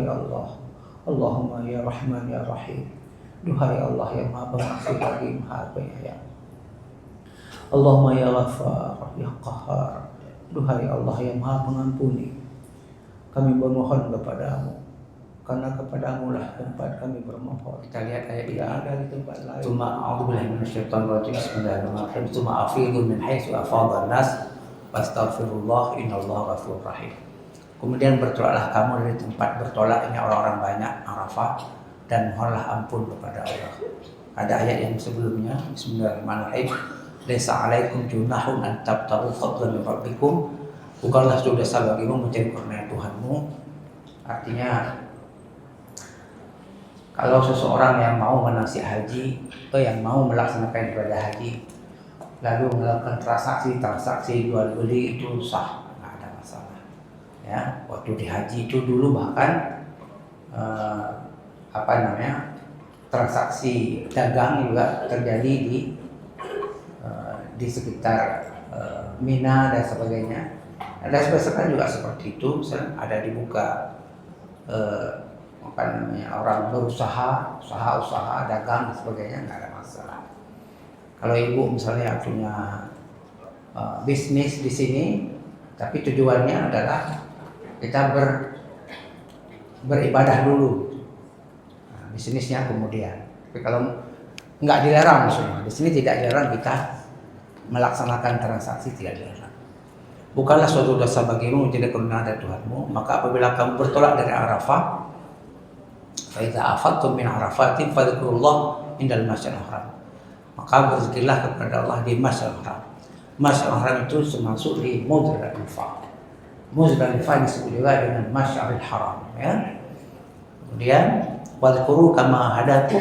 Ya Allah, Allahumma ya Rahman ya Rahim. Duhai Allah yang Maha Pengasih lagi Maha Penyayang. Allahumma ya Ghafar ya Qahhar. Duhai Allah yang Maha Pengampuni, kami bermohon kepadamu, karena kepadamu lah tempat kami bermohon. Kita lihat ayat Tidak ada di tempat lain. Tsumma a'udzubillahi minasyaitonir rajim. Bismillahirrahmanirrahim. Tsumma afidu min haitsu afadha an-nas wastaghfirullah innallaha ghafurur rahim. Kemudian bertolaklah kamu dari tempat bertolaknya orang-orang banyak Arafah dan mohonlah ampun kepada Allah. Ada ayat yang sebelumnya, Bismillahirrahmanirrahim. Laisa 'alaikum junahun an tabtaghu fadlan min rabbikum. Bukanlah sudah dosa bagimu mencari karunia Tuhanmu. Artinya, kalau seseorang yang mau menasih haji atau yang mau melaksanakan ibadah haji lalu melakukan transaksi jual beli itu sah, nggak ada masalah. Ya, waktu di haji itu dulu bahkan transaksi dagang juga terjadi di sekitar Mina dan sebagainya. Ada sekarang juga seperti itu, ada dibuka orang berusaha, usaha dagang dan sebagainya, nggak ada masalah. Kalau ibu misalnya punya bisnis di sini, tapi tujuannya adalah kita beribadah dulu, bisnisnya kemudian. Tapi kalau nggak dilarang semua, di sini tidak dilarang kita melaksanakan transaksi, tidak dilarang. Bukanlah suatu dosa bagimu menjadi karunia dari Tuhanmu, maka apabila kamu bertolak dari Arafah, fa idza afattum min Arafatin fadhkurullah indal masjidil haram. Maka berzikirlah kepada Allah di Masjidil Haram. Masjidil Haram itu termasuk di Muzdalifah. Muzdalifah disebut juga dengan Masjidil Haram, ya. Kemudian wadhkuru kama hadakum,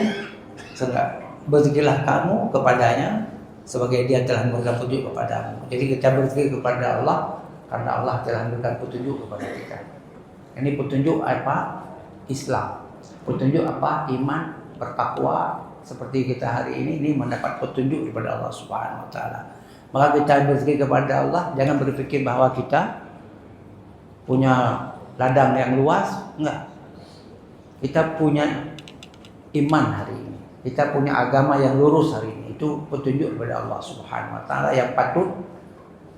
berzikirlah kamu kepadanya sebagai dia telah memberikan petunjuk kepadamu. Jadi kita berzikir kepada Allah karena Allah telah memberikan petunjuk kepada kita. Ini petunjuk apa? Islam. Petunjuk apa? Iman, bertakwa. Seperti kita hari ini mendapat petunjuk kepada Allah Subhanahu wa taala. Maka kita berzikir kepada Allah, jangan berpikir bahwa kita punya ladang yang luas, enggak. Kita punya iman hari ini. Kita punya agama yang lurus hari ini. Itu petunjuk kepada Allah Subhanahu wa taala yang patut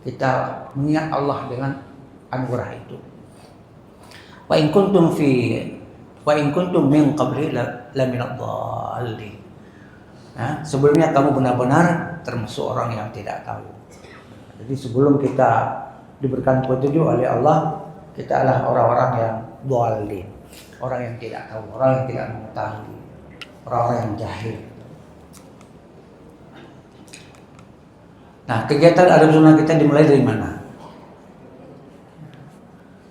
kita mengingat Allah dengan anugerah itu. Wa in kuntum min qabli la minadh dhalin. Nah, sebelumnya kamu benar-benar termasuk orang yang tidak tahu. Jadi sebelum kita diberikan petunjuk oleh Allah, kita adalah orang-orang yang dhalin, orang yang tidak tahu, orang yang tidak mengetahui, orang-orang yang jahil. Nah, kegiatan Adab Sunnah kita dimulai dari mana?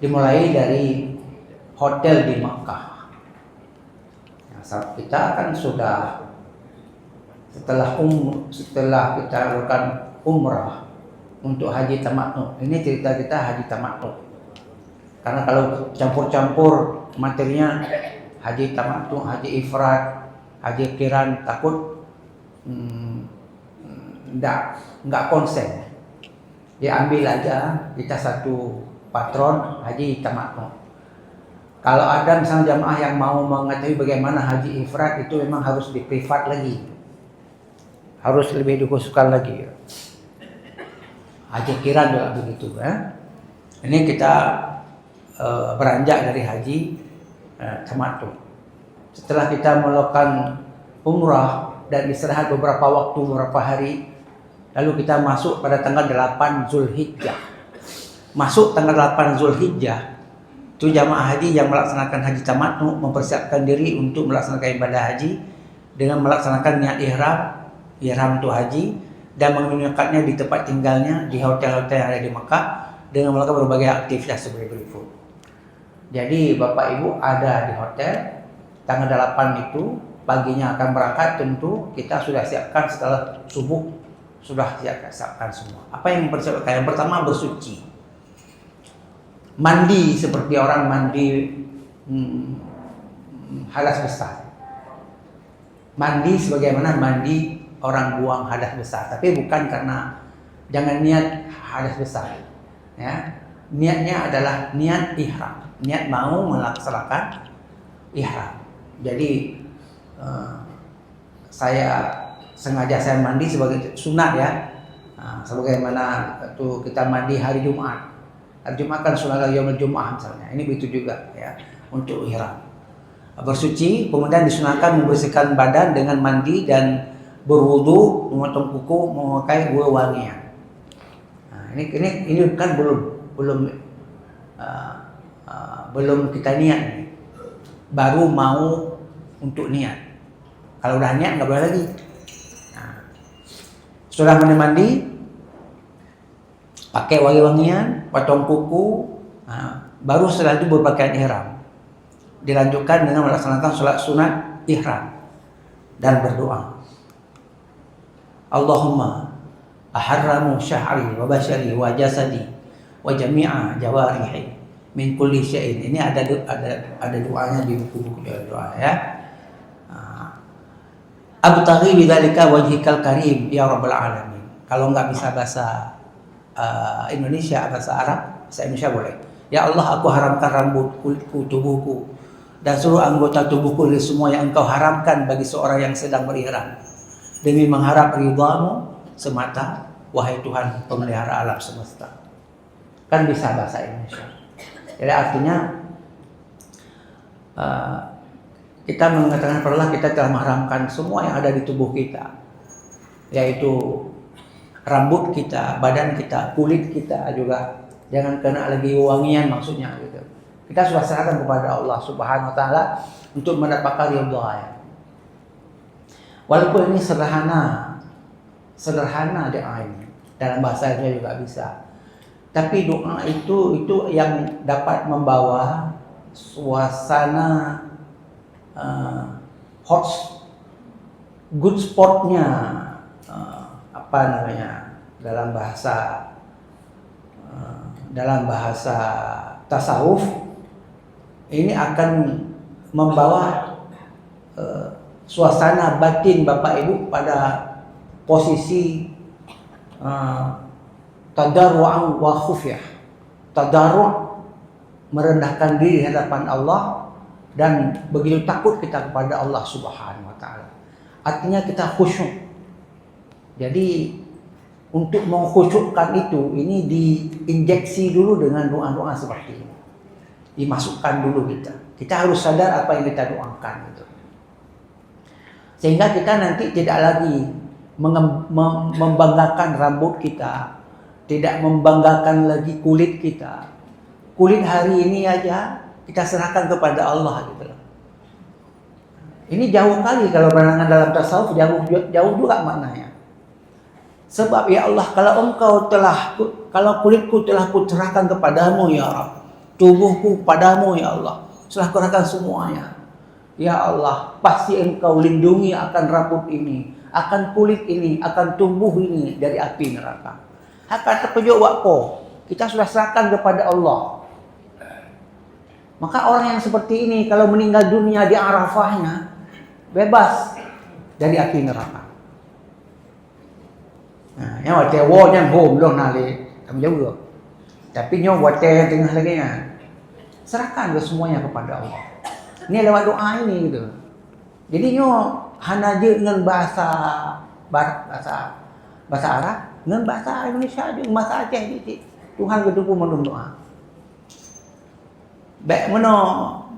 Dimulai dari hotel di Makkah. Nah, saat kita kan sudah setelah kita lakukan umrah untuk haji tamattu. Ini cerita kita haji tamattu. Karena kalau campur-campur materinya haji tamattu, haji ifrad, haji qiran, takut enggak konsen. Diambil aja kita satu patron haji tamattu. Kalau ada misalnya jamaah yang mau mengetahui bagaimana haji ifrad, itu memang harus di privat lagi. Harus lebih dikhususkan lagi. Haji qiran juga begitu, ya. Ini kita beranjak dari haji tamattu. Setelah kita melakukan umrah dan istirahat beberapa hari, lalu kita masuk pada tanggal 8 Zulhijjah. Masuk tanggal 8 Zulhijjah, itu jamaah haji yang melaksanakan haji tamattu mempersiapkan diri untuk melaksanakan ibadah haji dengan melaksanakan niat ihram untuk haji dan menunaikannya di tempat tinggalnya di hotel-hotel yang ada di Mekah dengan melakukan berbagai aktivitas seperti berikut. Jadi Bapak Ibu ada di hotel tanggal 8 itu, paginya akan berangkat, tentu kita sudah siapkan setelah subuh, sudah siapkan semua. Apa yang mempersiapkan? Yang pertama bersuci. Mandi seperti orang mandi hadas besar. Mandi sebagaimana mandi orang buang hadas besar, tapi bukan karena, jangan niat hadas besar, ya. Niatnya adalah niat ihram, niat mau melaksanakan ihram. Jadi saya sengaja mandi sebagai sunat ya. Sebagaimana itu kita mandi hari Jumat. Hari Jumat kan sunat yaumul Jumat misalnya. Ini begitu juga ya untuk ihram. Bersuci, kemudian disunahkan membersihkan badan dengan mandi dan berwudu, memotong kuku, memakai wangian. Ini kan belum kita niat nih. Baru mau untuk niat. Kalau udah niat nggak boleh lagi. Setelah mandi, pakai wangi-wangian, potong kuku, baru setelah itu berpakaian ihram. Dilanjutkan dengan melaksanakan sholat sunat ihram dan berdoa. Allahumma aharramu syahri wa bashari wa jasadi wa jami'a jawarihi min kulli syai'in. Ini ada doanya di buku-buku doa ya. Abtaghi bidzalika wajhikal karim ya rabbal alamin. Kalau enggak bisa bahasa Indonesia, bahasa Arab, bahasa Indonesia boleh. Ya Allah, aku haramkan rambut, kulitku, tubuhku, dan seluruh anggota tubuhku dari semua yang engkau haramkan bagi seorang yang sedang berihram, demi mengharap ridhamu semata, wahai Tuhan pemelihara alam semesta. Kan bisa bahasa Indonesia. Jadi artinya kita mengatakan perlah kita telah mengharamkan semua yang ada di tubuh kita, yaitu rambut kita, badan kita, kulit kita juga jangan kena lagi wangian maksudnya gitu. Kita sudah serahkan kepada Allah Subhanahu wa taala untuk mendapatkan ridha. Walaupun ini sederhana doa ini. Dalam bahasa Indonesia juga bisa. Tapi doa itu yang dapat membawa suasana good spotnya, dalam bahasa tasawuf ini akan membawa suasana batin Bapak Ibu pada posisi tadarru'an wa khufyah. Tadarru' merendahkan diri di hadapan Allah dan begitu takut kita kepada Allah Subhanahu wa taala. Artinya kita khusyuk. Jadi untuk mengkhusyukkan itu, ini diinjeksi dulu dengan doa-doa seperti ini. Dimasukkan dulu kita. Kita harus sadar apa yang kita doakan itu. Sehingga kita nanti tidak lagi membanggakan rambut kita, tidak membanggakan lagi kulit kita. Kulit hari ini aja kita serahkan kepada Allah gitu loh. Ini jauh kali kalau pandangan dalam tasawuf, jauh juga maknanya. Sebab ya Allah, kalau kulitku telah kuserahkan kepadamu ya Rabb, tubuhku padamu ya Allah, telah kurahkan semuanya. Ya Allah, pasti engkau lindungi akan rambut ini, akan kulit ini, akan tubuh ini dari api neraka. Haka terpejuk wakpo, kita sudah serahkan kepada Allah. Maka orang yang seperti ini kalau meninggal dunia di Arafahnya bebas dari api neraka. Nah, yang wate yang home loh nali, kamu jauh loh. Tapi nyo wate tengah lagi ya. Serahkan semuanya kepada Allah. Ini lewat doa ini gitu. Jadi nyo hanya dengan bahasa Arab, dengan bahasa Indonesia aja, bahasa Aceh gitu. Tuhan ketuku menung doa. Baik mana,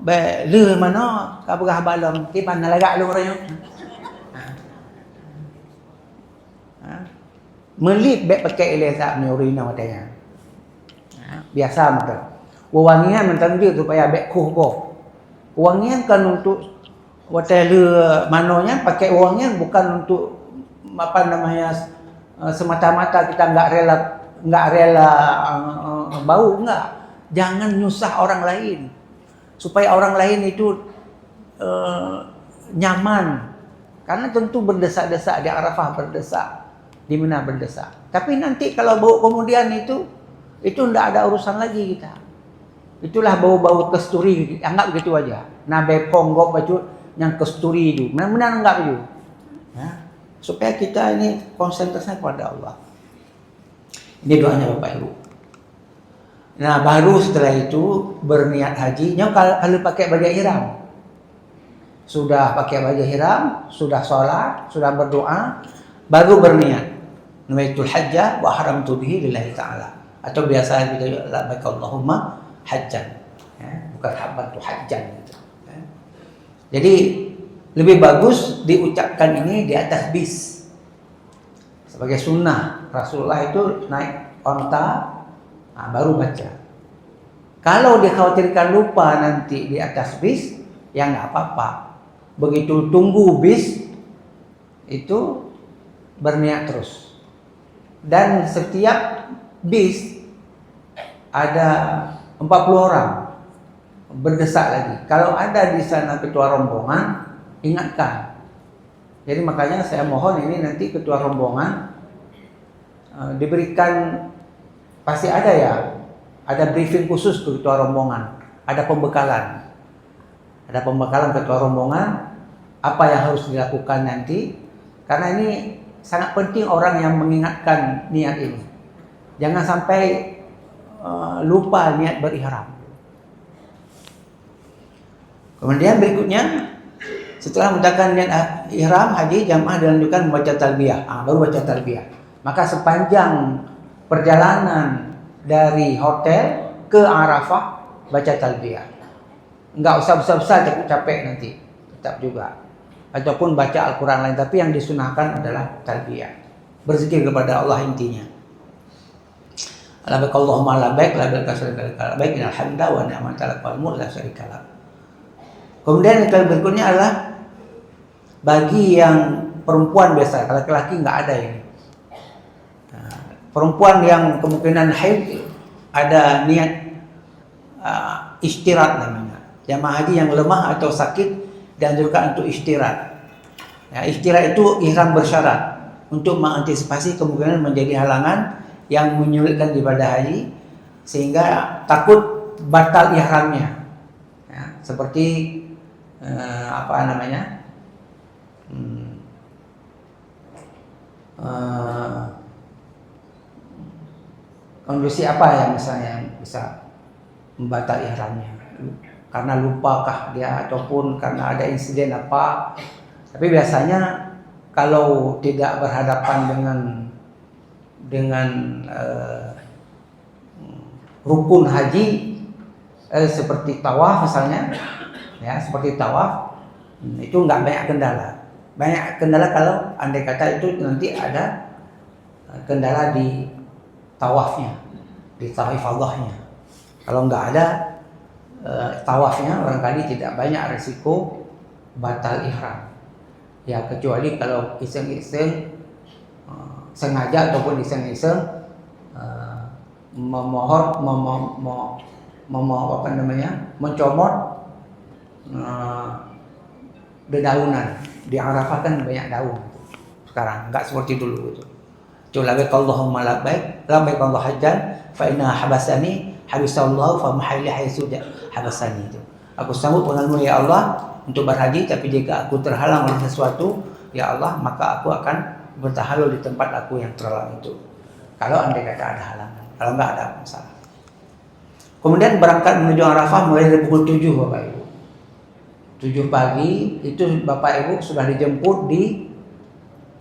baik le mana, kabegah balong, kipan nalagak lu orang. Melit baik pakai elesa meurina matanya. Biasa macam. Wangian mentang dia supaya baik kuh. Wangian kan untuk hotel manonya pakai wangian bukan untuk semata-mata kita enggak rela bau, enggak. Jangan nyusah orang lain supaya orang lain itu nyaman, karena tentu berdesak-desak di Arafah, berdesak di Mina, berdesak. Tapi nanti kalau bau kemudian itu enggak ada urusan lagi kita. Itulah bau-bau kesturi, anggap gitu aja. Nabe ponggok baju yang kesturi itu, benar-benar anggap itu. Ya, supaya kita ini konsentrasinya kepada Allah. Ini doanya Bapak Ibu. Nah, baru setelah itu berniat haji. Kalau pakai baju ihram, sudah pakai baju ihram, sudah sholat, sudah berdoa, baru berniat. Nawaitul hajjah wa haramtu bihi lillahi ta'ala. Atau biasa kita labbaik Allahumma hajjan. Ya, bukan habbatu hajjan gitu. Ya. Jadi lebih bagus diucapkan ini di atas bis. Sebagai sunnah, Rasulullah itu naik onta, baru baca. Kalau dikhawatirkan lupa nanti di atas bis, ya nggak apa-apa. Begitu tunggu bis, itu berniat terus. Dan setiap bis ada 40 orang berdesak lagi. Kalau ada di sana ketua rombongan, ingatkan. Jadi makanya saya mohon ini nanti ketua rombongan diberikan, pasti ada ya, ada briefing khusus ke ketua rombongan, ada pembekalan. Ada pembekalan ketua rombongan apa yang harus dilakukan nanti, karena ini sangat penting orang yang mengingatkan niat ini. Jangan sampai lupa niat berihram. Kemudian berikutnya, setelah mengucapkan niat ihram haji, jamaah dilanjutkan membaca talbiyah. Baru baca talbiyah. Maka sepanjang perjalanan dari hotel ke Arafah baca talbiyah. Enggak usah besar-besar capek-capek nanti, tetap juga. Ataupun baca Al-Quran lain, tapi yang disunahkan adalah talbiyah. Berzikir kepada Allah intinya. Labbaik Allahumma labbaik, labbaik la syarika lak, labbaik innal hamda wa ni'mata lak wal mulk la syarika lak. Kemudian yang berikutnya adalah bagi yang perempuan biasa, kalau laki-laki nggak ada ini. Nah, perempuan yang kemungkinan haid ada niat istirahat namanya. Jamaah haji yang lemah atau sakit dianjurkan untuk istirahat. Ya, istirahat itu ihram bersyarat untuk mengantisipasi kemungkinan menjadi halangan yang menyulitkan ibadah haji sehingga takut batal ihramnya. Ya, seperti kondisi apa ya misalnya yang bisa membatal ihramnya, karena lupakah dia ataupun karena ada insiden apa. Tapi biasanya kalau tidak berhadapan dengan rukun haji seperti tawaf misalnya, ya seperti tawaf, itu nggak banyak kendala. Banyak kendala kalau andai kata itu nanti ada kendala di tawafnya, di tawaf Allahnya. Kalau nggak ada tawafnya, barangkali tidak banyak risiko batal ihram. Ya kecuali kalau iseng-iseng sengaja ataupun iseng-iseng mencomot dedaunan. Di Arafah kan banyak daun sekarang, nggak seperti dulu itu. Labbaik Allahumma labbaik, labbaik Allah hajjan, fa inna habasani habisallahu fa mahalli haitsu habasani itu. Aku sambut denganmu ya Allah untuk berhaji, tapi jika aku terhalang oleh sesuatu, ya Allah, maka aku akan bertahalul di tempat aku yang terhalang itu. Kalau andai kata ada halangan, kalau enggak ada masalah. Kemudian berangkat menuju Arafah mulai dari pukul 7 Bapak Ibu. 7 pagi itu Bapak Ibu sudah dijemput di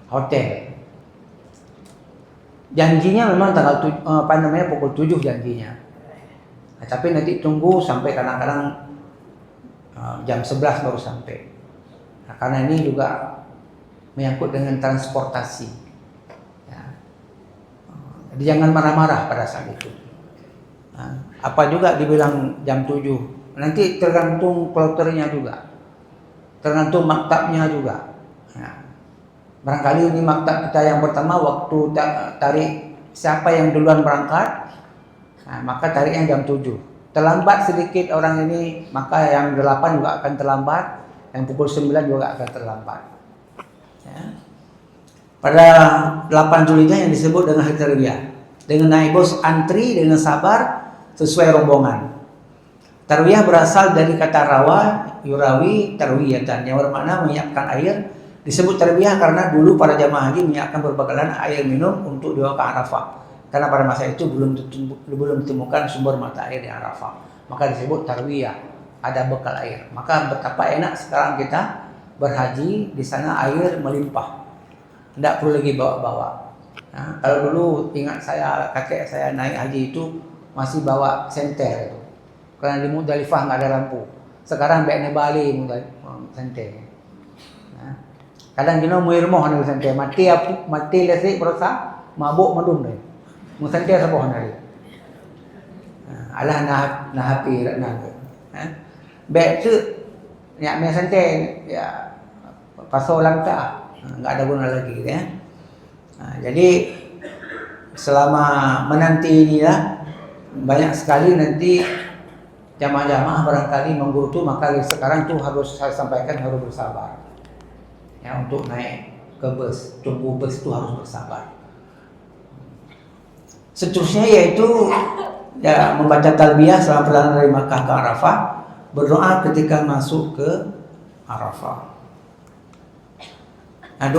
hotel. Janjinya memang pukul 7 janjinya. Nah, tapi nanti tunggu sampai kadang-kadang jam 11 baru sampai. Nah, karena ini juga menyangkut dengan transportasi. Ya. Jadi jangan marah-marah pada saat itu. Nah, apa juga dibilang jam 7. Nanti tergantung kloternya juga. Tergantung maktabnya juga. Nah, barangkali ini maktab kita yang pertama waktu tarik siapa yang duluan berangkat, nah, maka tariknya jam 7. Terlambat sedikit orang ini, maka yang 8 juga akan terlambat, yang pukul 9 juga akan terlambat. Ya. Pada 8 Zulhijjah yang disebut dengan hari tarwiyah, dengan naik bus antri dengan sabar sesuai rombongan. Tarwiyah berasal dari kata rawa, yurawi, tarwiyatan, yang bermakna menyiapkan air. Disebut tarwiyah karena dulu para jamaah haji menyiapkan berbekalan air minum untuk dibawa ke Arafah. Karena pada masa itu belum ditemukan sumber mata air di Arafah, maka disebut tarwiyah. ada bekal air. Maka betapa enak sekarang kita berhaji, di sana air melimpah, tidak perlu lagi bawa-bawa. Nah, kalau dulu ingat saya, kakek saya naik haji itu masih bawa senter itu, karena di Muzdalifah nggak ada lampu. Sekarang baiknya Bali senter. Nah, kadang kita mau irmoh nih senter, mati listrik berusaha mabuk madum deh, mau senter sebuah hari. Alah nah happy nak. Baik tu nyak me senter ya pasal langkah nggak ada guna lagi ya. Jadi selama menanti inilah banyak sekali nanti jamaah-jamaah barangkali menggerutu, maka sekarang tuh harus saya sampaikan harus bersabar. Ya, untuk naik ke bus, tunggu bus itu harus bersabar. Seterusnya yaitu ya membaca talbiyah selama perjalanan dari Makkah ke Arafah, berdoa ketika masuk ke Arafah. Nah,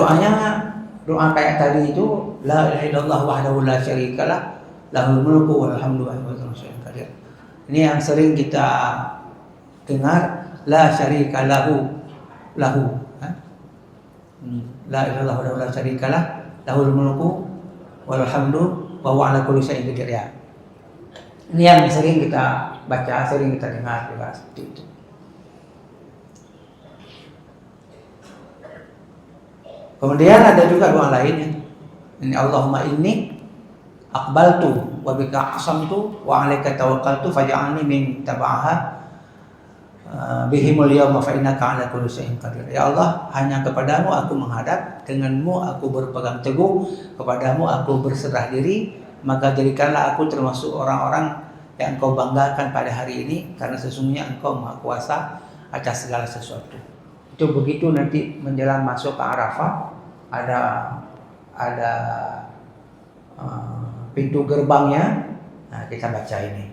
doa kayak tadi itu la ilaha illallah wahdahu la syarikalah lahul mulku wal hamdu wa huwa ala kulli syai'in qadir. Ini yang sering kita dengar, la syarika lahu. La ilaha illallah wahdahu la syarikalah lahul mulku wal hamdu wa huwa ala kulli syai'in qadir ya. Ini yang sering kita baca, sering kita dengar juga seperti itu. Kemudian ada juga doa lain. Ini Allahumma inni aqbaltu wa bika aqsamtu wa 'alaika tawakkaltu faj'alni min tab'aha bihimul yawma fa innaka 'ala kulli syai'in qadir. Ya Allah, hanya kepadamu aku menghadap, denganmu aku berpegang teguh, kepadamu aku berserah diri, maka jadikanlah aku termasuk orang-orang yang Engkau banggakan pada hari ini, karena sesungguhnya Engkau Maha Kuasa atas segala sesuatu. Itu begitu nanti menjelang masuk ke Arafah ada pintu gerbangnya. Nah, kita baca ini.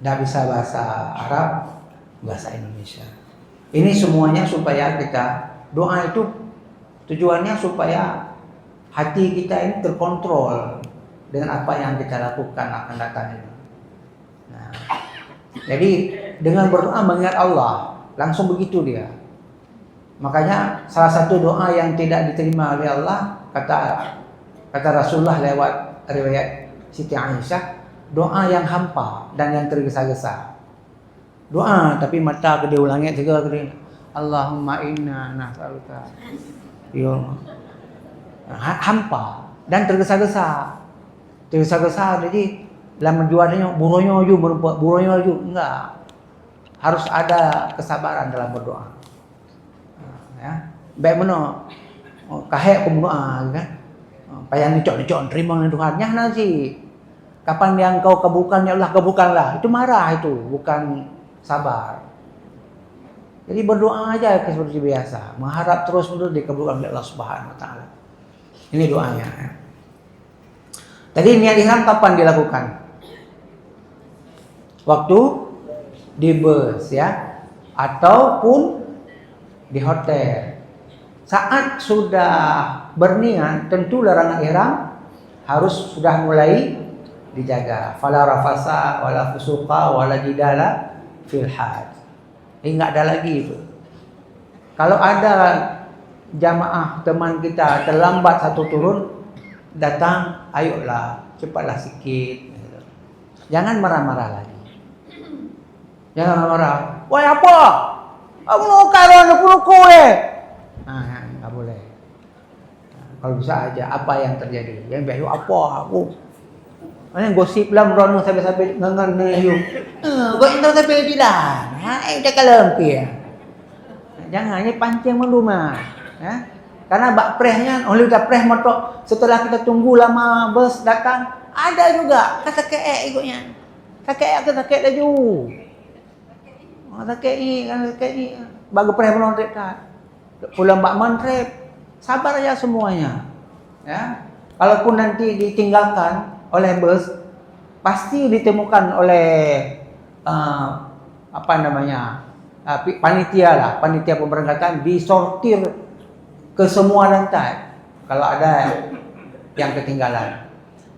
Tidak bisa bahasa Arab, bahasa Indonesia. Ini semuanya supaya kita doa itu tujuannya supaya hati kita ini terkontrol dengan apa yang kita lakukan akan datang ini. Nah, jadi dengan berdoa mengingat Allah, langsung begitu dia. Makanya salah satu doa yang tidak diterima oleh Allah, kata Rasulullah lewat riwayat Siti Aisyah, doa yang hampa dan yang tergesa-gesa. Doa tapi mata kedua ulangi tiga kali. Allahumma inna nas'aluka. Yo. Hampa dan tergesa-gesa. Tergesa-gesa, jadi dalam menjualnya burunya enggak. Harus ada kesabaran dalam berdoa. Ya, baik mana kahek berdoa kan. Payah dicok terima dengan Tuhannya nanti. Kapan yang kau kabulkan ya Allah, kabulkanlah. Itu marah itu, bukan sabar. Jadi berdoa aja seperti biasa, mengharap terus-menerus dikabulkan oleh Allah Subhanahu wa taala. Ini doanya. Tadi niat ihram kapan dilakukan? Waktu di bus ya, ataupun di hotel. Saat sudah berniat, tentu larangan ihram harus sudah mulai dijaga. Fala rafasa wala fusuqa wala jidala fil hajj. Ini enggak ada lagi itu. Kalau ada jamaah teman kita terlambat satu turun, datang, ayolah, cepatlah sikit. Jangan marah-marah lagi. Jangan marah. Woi apa? Aku mau karon aku nggak boleh. Kalau bisa aja apa yang terjadi. Yang bayu apa aku? Mana gosip lah merono sampai ngangan you. Kau ingat sampai bilang. Dah kalem ya. Jangan ini pancing meluma. Ya. Karena bak prehnya oleh udah preh motor setelah kita tunggu lama bus datang ada juga kata keek ikutnya. Kakek laju. Kakek bagi preh menonton kan. Pulang bak mantrep. Sabar aja semuanya. Ya. Kalaupun nanti ditinggalkan oleh bus, pasti ditemukan oleh panitia pemberangkatan, disortir ke semua lantai kalau ada yang ketinggalan.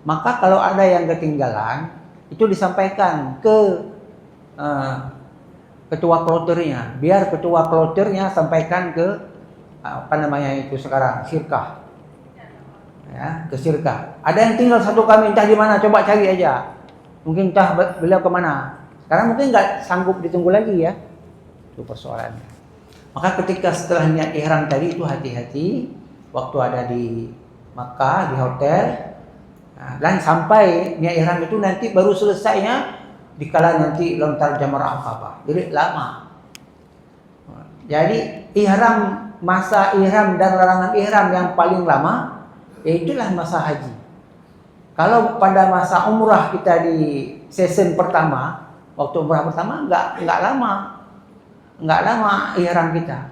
Maka kalau ada yang ketinggalan itu disampaikan ke ketua kloternya, biar ketua kloternya sampaikan ke apa namanya itu sekarang syirkah, ya, ke syirkah. Ada yang tinggal satu kami entah di mana, coba cari aja. Mungkin entah beliau kemana. Karena mungkin nggak sanggup ditunggu lagi ya. Itu persoalannya. Maka ketika setelah niat ihram tadi itu hati-hati waktu ada di Makkah di hotel, dan sampai niat ihram itu nanti baru selesainya dikala nanti lontar jamrah Aqabah. Jadi lama. Jadi ihram, masa ihram dan larangan ihram yang paling lama yaitulah masa haji. Kalau pada masa umrah kita di season pertama, waktu umrah pertama nggak lama ihram kita.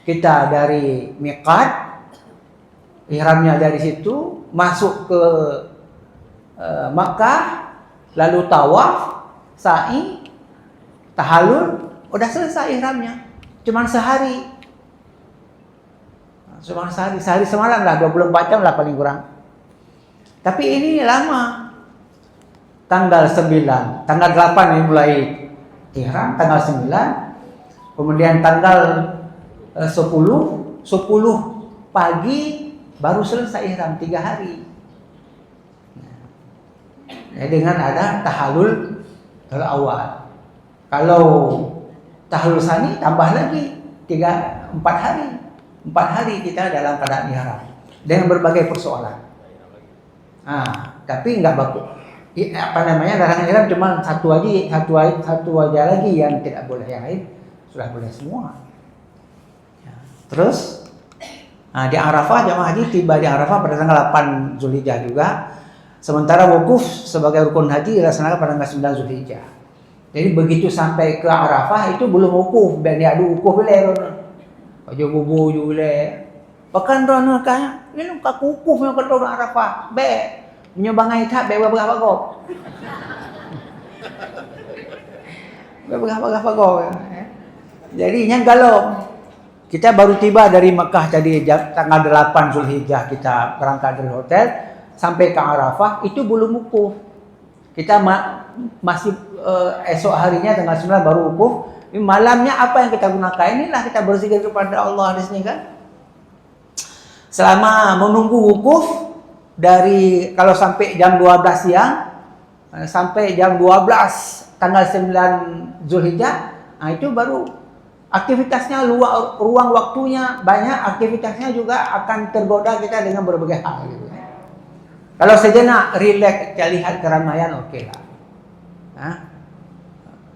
Kita dari miqat, ihramnya dari situ masuk ke Makkah, lalu tawaf, sa'i, tahallul, udah selesai ihramnya. Cuman sehari. Sehari semalam lah, 24 jam lah paling kurang. Tapi ini lama. Tanggal 9, tanggal 8 ini mulai ihram, tanggal 9. Kemudian tanggal 10 pagi baru selesai ihram 3 hari. Ya, dengan ada tahallul awal. Kalau tahallul sani tambah lagi 4 hari. 4 hari kita dalam keadaan ihram dengan berbagai persoalan. Tapi enggak baku. Apa namanya, larangan ihram cuma satu aja lagi yang tidak boleh, yang lain sudah boleh semua. Ya. Terus di Arafah, jamaah haji tiba di Arafah pada tanggal 8 Zulhijjah juga. Sementara wukuf sebagai rukun haji dilaksanakan pada tanggal 9 Zulhijjah. Jadi begitu sampai ke Arafah itu belum wukuf, dan dia ada wukuf boleh. Aja bubu boleh. Bahkan rono kaya, ini ka wukuf yang ke Arafah. Be, menyobangai tak be berapa kok. Berapa kok. Jadinya kalau kita baru tiba dari Mekah tadi tanggal 8 Zulhijjah kita berangkat dari hotel sampai ke Arafah itu belum wukuf. Kita masih esok harinya tanggal 9 baru wukuf. Malamnya apa yang kita gunakan? Inilah kita berzikir kepada Allah di sini kan. Selama menunggu wukuf dari kalau sampai jam 12 siang sampai jam 12 tanggal 9 Zulhijjah, itu baru aktivitasnya ruang waktunya banyak, aktivitasnya juga akan tergoda kita dengan berbagai hal gitu. Kalau sejenak relax, kita lihat keramaian, oke lah.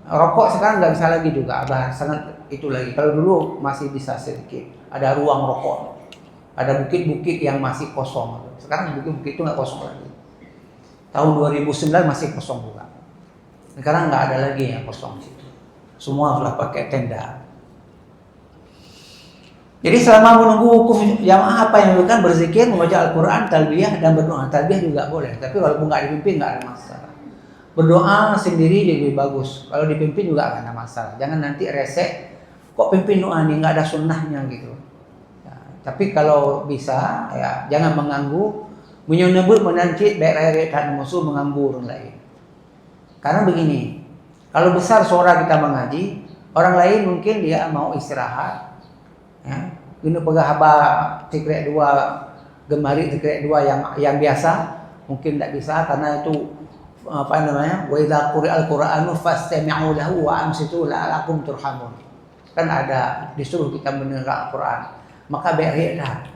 Rokok sekarang nggak bisa lagi juga, sangat itu lagi. Kalau dulu masih bisa sedikit, ada ruang rokok, ada bukit-bukit yang masih kosong. Sekarang bukit-bukit itu nggak kosong lagi. Tahun 2009 masih kosong juga. Sekarang nggak ada lagi yang kosong situ. Semua sudah pakai tenda. Jadi selama menunggu wukuf jamaah apa yang dilakukan? Berzikir, membaca Al-Quran, talbiyah dan berdoa. Talbiyah juga boleh, tapi walaupun nggak dipimpin nggak ada masalah. Berdoa sendiri lebih bagus. Kalau dipimpin juga nggak ada masalah. Jangan nanti resek, kok pimpin doa nih nggak ada sunnahnya gitu. Ya, tapi kalau bisa ya jangan mengganggu, menyebut menancit baik dan musuh mengganggu orang lain. Karena begini, kalau besar suara kita mengaji, orang lain mungkin dia mau istirahat. Ya, ini pegahaba tikrek 2 gemari tikrek 2 yang biasa mungkin tidak bisa karena itu apa namanya, wa idza quri'al qur'anu fastami'u lahu wa ansitu la'allakum turhamun. Kan ada disuruh kita mendengar Al-Qur'an, maka baiklah.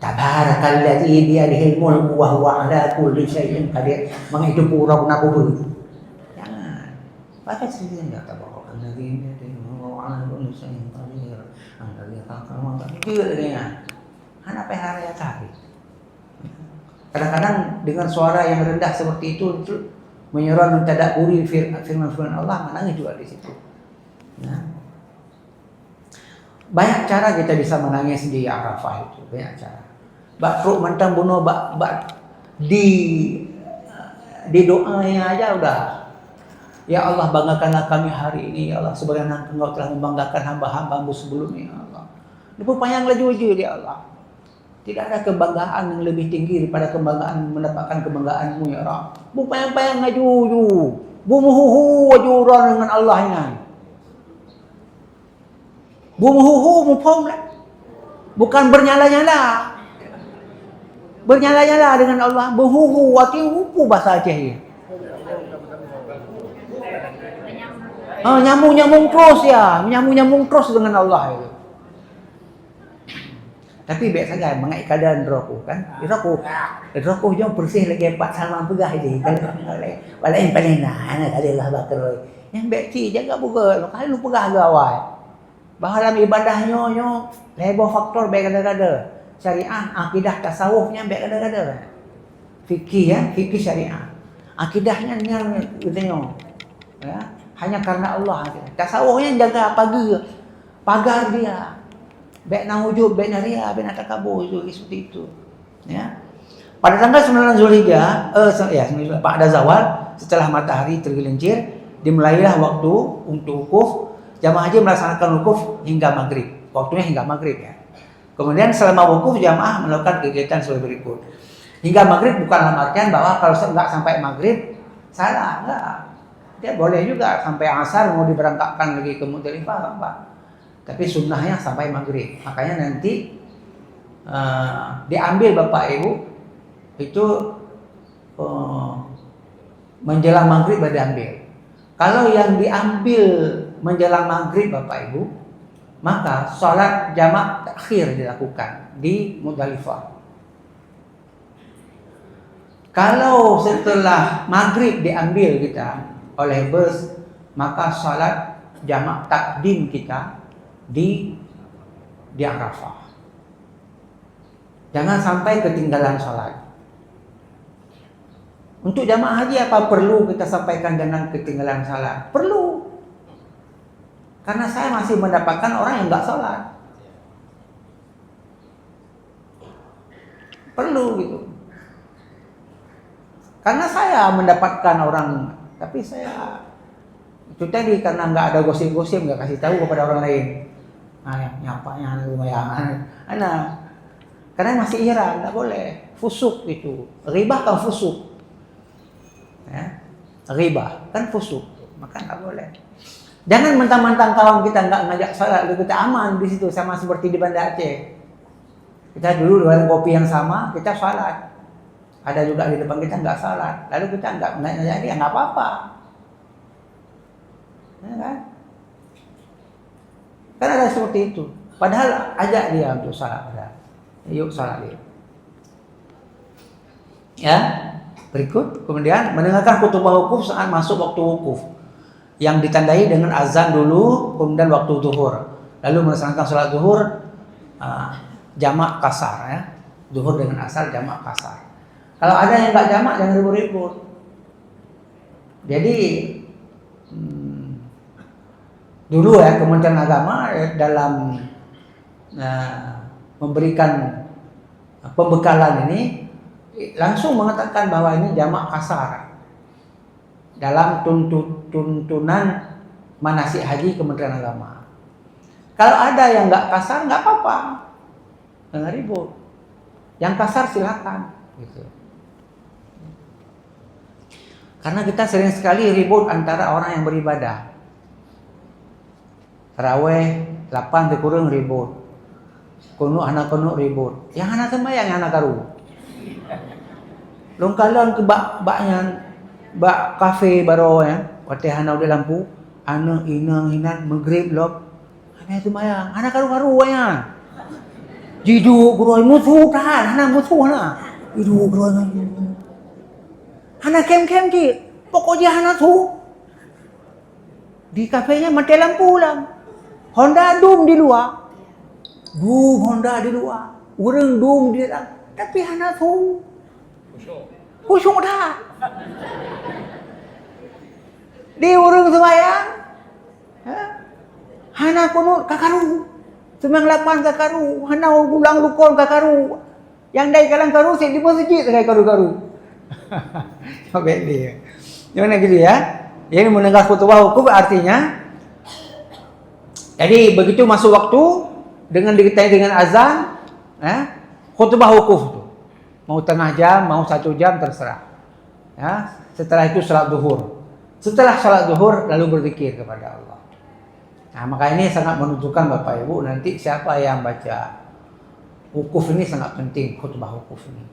Tabarakalladzi biyadihil mulku wa huwa 'ala kulli syai'in qadir. Mengitu pura nak begitu. Jangan. Baca sendiri enggak tabarakalladzi biyadihil mulku wa 'ala kulli syai'in qadir. Alladzi khalaqa dia. Anak PHR tadi. Kadang-kadang dengan suara yang rendah seperti itu menyeruan mentadaburi firman-firman Allah, menangis juga di situ. Nah, banyak cara kita bisa menangis di Arafah itu, banyak cara. Bakruk mentang bunuh di doanya aja udah. Ya Allah, banggakanlah kami hari ini, ya Allah, sebagaimana Engkau telah membanggakan hamba-hamba-Mu sebelumnya, ya Allah. Ini panjang laju-laju ya Allah. Tidak ada kebanggaan yang lebih tinggi daripada kebanggaan mendapatkan kebanggaan-Mu ya Rabb. Bupayang-payang ngaju. Bumuhuhu wajuran dengan Allah ini. Bumuhuhu mufhum lah. Bukan bernyala-nyala. Bernyala-nyala dengan Allah. Bumuhuhu artinya hupu bahasa Aceh ni. Nyambung-nyambung terus ya. Menyambung-nyambung terus dengan Allah itu. Tapi baik saja mengenai keadaan rokok kan. Rokok jom bersih lagi 4 sama pegah je. Walain panena anak ada lah bakar. Yang baik ti jaga buka. Kalau lu pegah ke awal. Bahalam ibadahnya lebo faktor baik kada-kada. Syariah, akidah tasawufnya baik kada-kada. Fikih ya, fikih syariah. Akidahnya dengan katanya. Ya, hanya karena Allah. Tasawufnya jaga pagar dia. Baik nak wujud, baik nak ria, baik nak takabur seperti itu. Ya. Pada tanggal 9 Zulhijjah, pada zawal setelah matahari tergelincir, dimulailah waktu untuk wukuf. Jamaah haji melaksanakan wukuf hingga maghrib. Waktunya hingga maghrib ya. Kemudian selama wukuf jamaah melakukan kegiatan sebagai berikut. Hingga maghrib bukanlah artian bahwa kalau enggak sampai maghrib salah, enggak. Dia boleh juga sampai asar mau diberangkatkan lagi ke Muzdalifah, enggak. Tapi sunnahnya sampai maghrib. Makanya nanti diambil Bapak Ibu itu menjelang maghrib baru diambil. Kalau yang diambil menjelang maghrib Bapak Ibu, maka sholat jamak takhir dilakukan di Muzdalifah. Kalau setelah maghrib diambil kita oleh bus, maka sholat jamak takdim kita di Arafah. Jangan sampai ketinggalan sholat. Untuk jamaah haji apa perlu kita sampaikan jangan ketinggalan sholat? Perlu. Karena saya masih mendapatkan orang yang enggak sholat. Perlu gitu. Karena saya mendapatkan orang, tapi saya itu tadi karena enggak ada gosip-gosip, enggak kasih tahu kepada orang lain. Nyapanya lumayan. Karena masih ihram, enggak boleh. Fusuk itu. Ribah kan fusuk. Ya. Ribah kan fusuk. Maka enggak boleh. Jangan mentang-mentang kawan kita enggak ngajak salat, kita aman di situ sama seperti di Banda Aceh. Kita dulu dengan kopi yang sama, kita salat. Ada juga di depan kita enggak salat. Lalu kita enggak ngajak dia, enggak apa-apa. Ya kan? Kan ada seperti itu. Padahal ajak dia untuk salat. Yuk salat dia. Ya. Berikut. Kemudian mendengarkan khutbah wukuf saat masuk waktu wukuf. Yang ditandai dengan azan dulu, kemudian waktu zuhur. Lalu melaksanakan salat zuhur jamak kasar ya. Zuhur dengan asar jamak kasar. Kalau ada yang enggak jamak jangan ribut-ribut. Jadi dulu ya Kementerian Agama dalam memberikan pembekalan ini langsung mengatakan bahwa ini jamak kasar dalam tuntunan manasik haji Kementerian Agama. Kalau ada yang nggak kasar nggak apa-apa, nggak ribut. Yang kasar silakan, gitu. Karena kita sering sekali ribut antara orang yang beribadah. Taraweh 8 dikurung ribut. Kunuk anak kunuk ribut. Yang anak sembahyang yang anak karu. Longkalan ke bak kafe baru ya. Waktu anak udah lampu, anak inang maghrib lob. Anak sembahyang, anak karu ya. Jidu guru musuh tahan, anak musuh na. Jidu guru anak kem ki. Pokoknya anak tu. Di kafenya mati lampu lah. Honda dum di luar. Honda di luar. Urang dum di dalam. Tapi hana tu. Khusyuk dah. Di urang sembahyang. Hana kunut kakaru. Semang 8 kakaru. Hana ulang rukun kakaru. Yang dari kalang karu di masjid dengan karu-karu. Coba dia. Gimana gitu ya? Yang mendengar khutbah wukuf artinya jadi begitu masuk waktu dengan disertai dengan azan, khutbah wukuf itu. Mau tengah jam, mau 1 jam terserah. Ya, setelah itu salat zuhur. Setelah salat zuhur lalu berzikir kepada Allah. Nah, maka ini sangat menunjukkan Bapak Ibu, nanti siapa yang baca wukuf ini sangat penting, khutbah wukuf ini.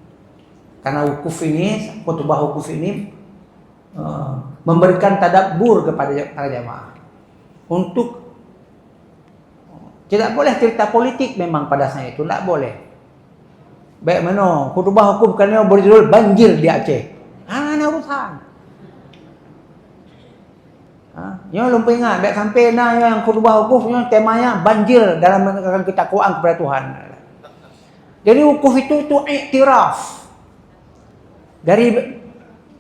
Karena wukuf ini, khutbah wukuf ini memberikan tadabbur kepada para jamaah. Untuk tidak boleh cerita politik memang pada saat itu, tidak boleh. Baik mana khutbah wukuf kerana berjudul banjir di Aceh. Ana urusan. Yang lupa ingat, baik sampai yang khutbah wukuf yang temanya banjir dalam menekankan ketakwaan kepada Tuhan. Jadi wukuf itu iktiraf. Dari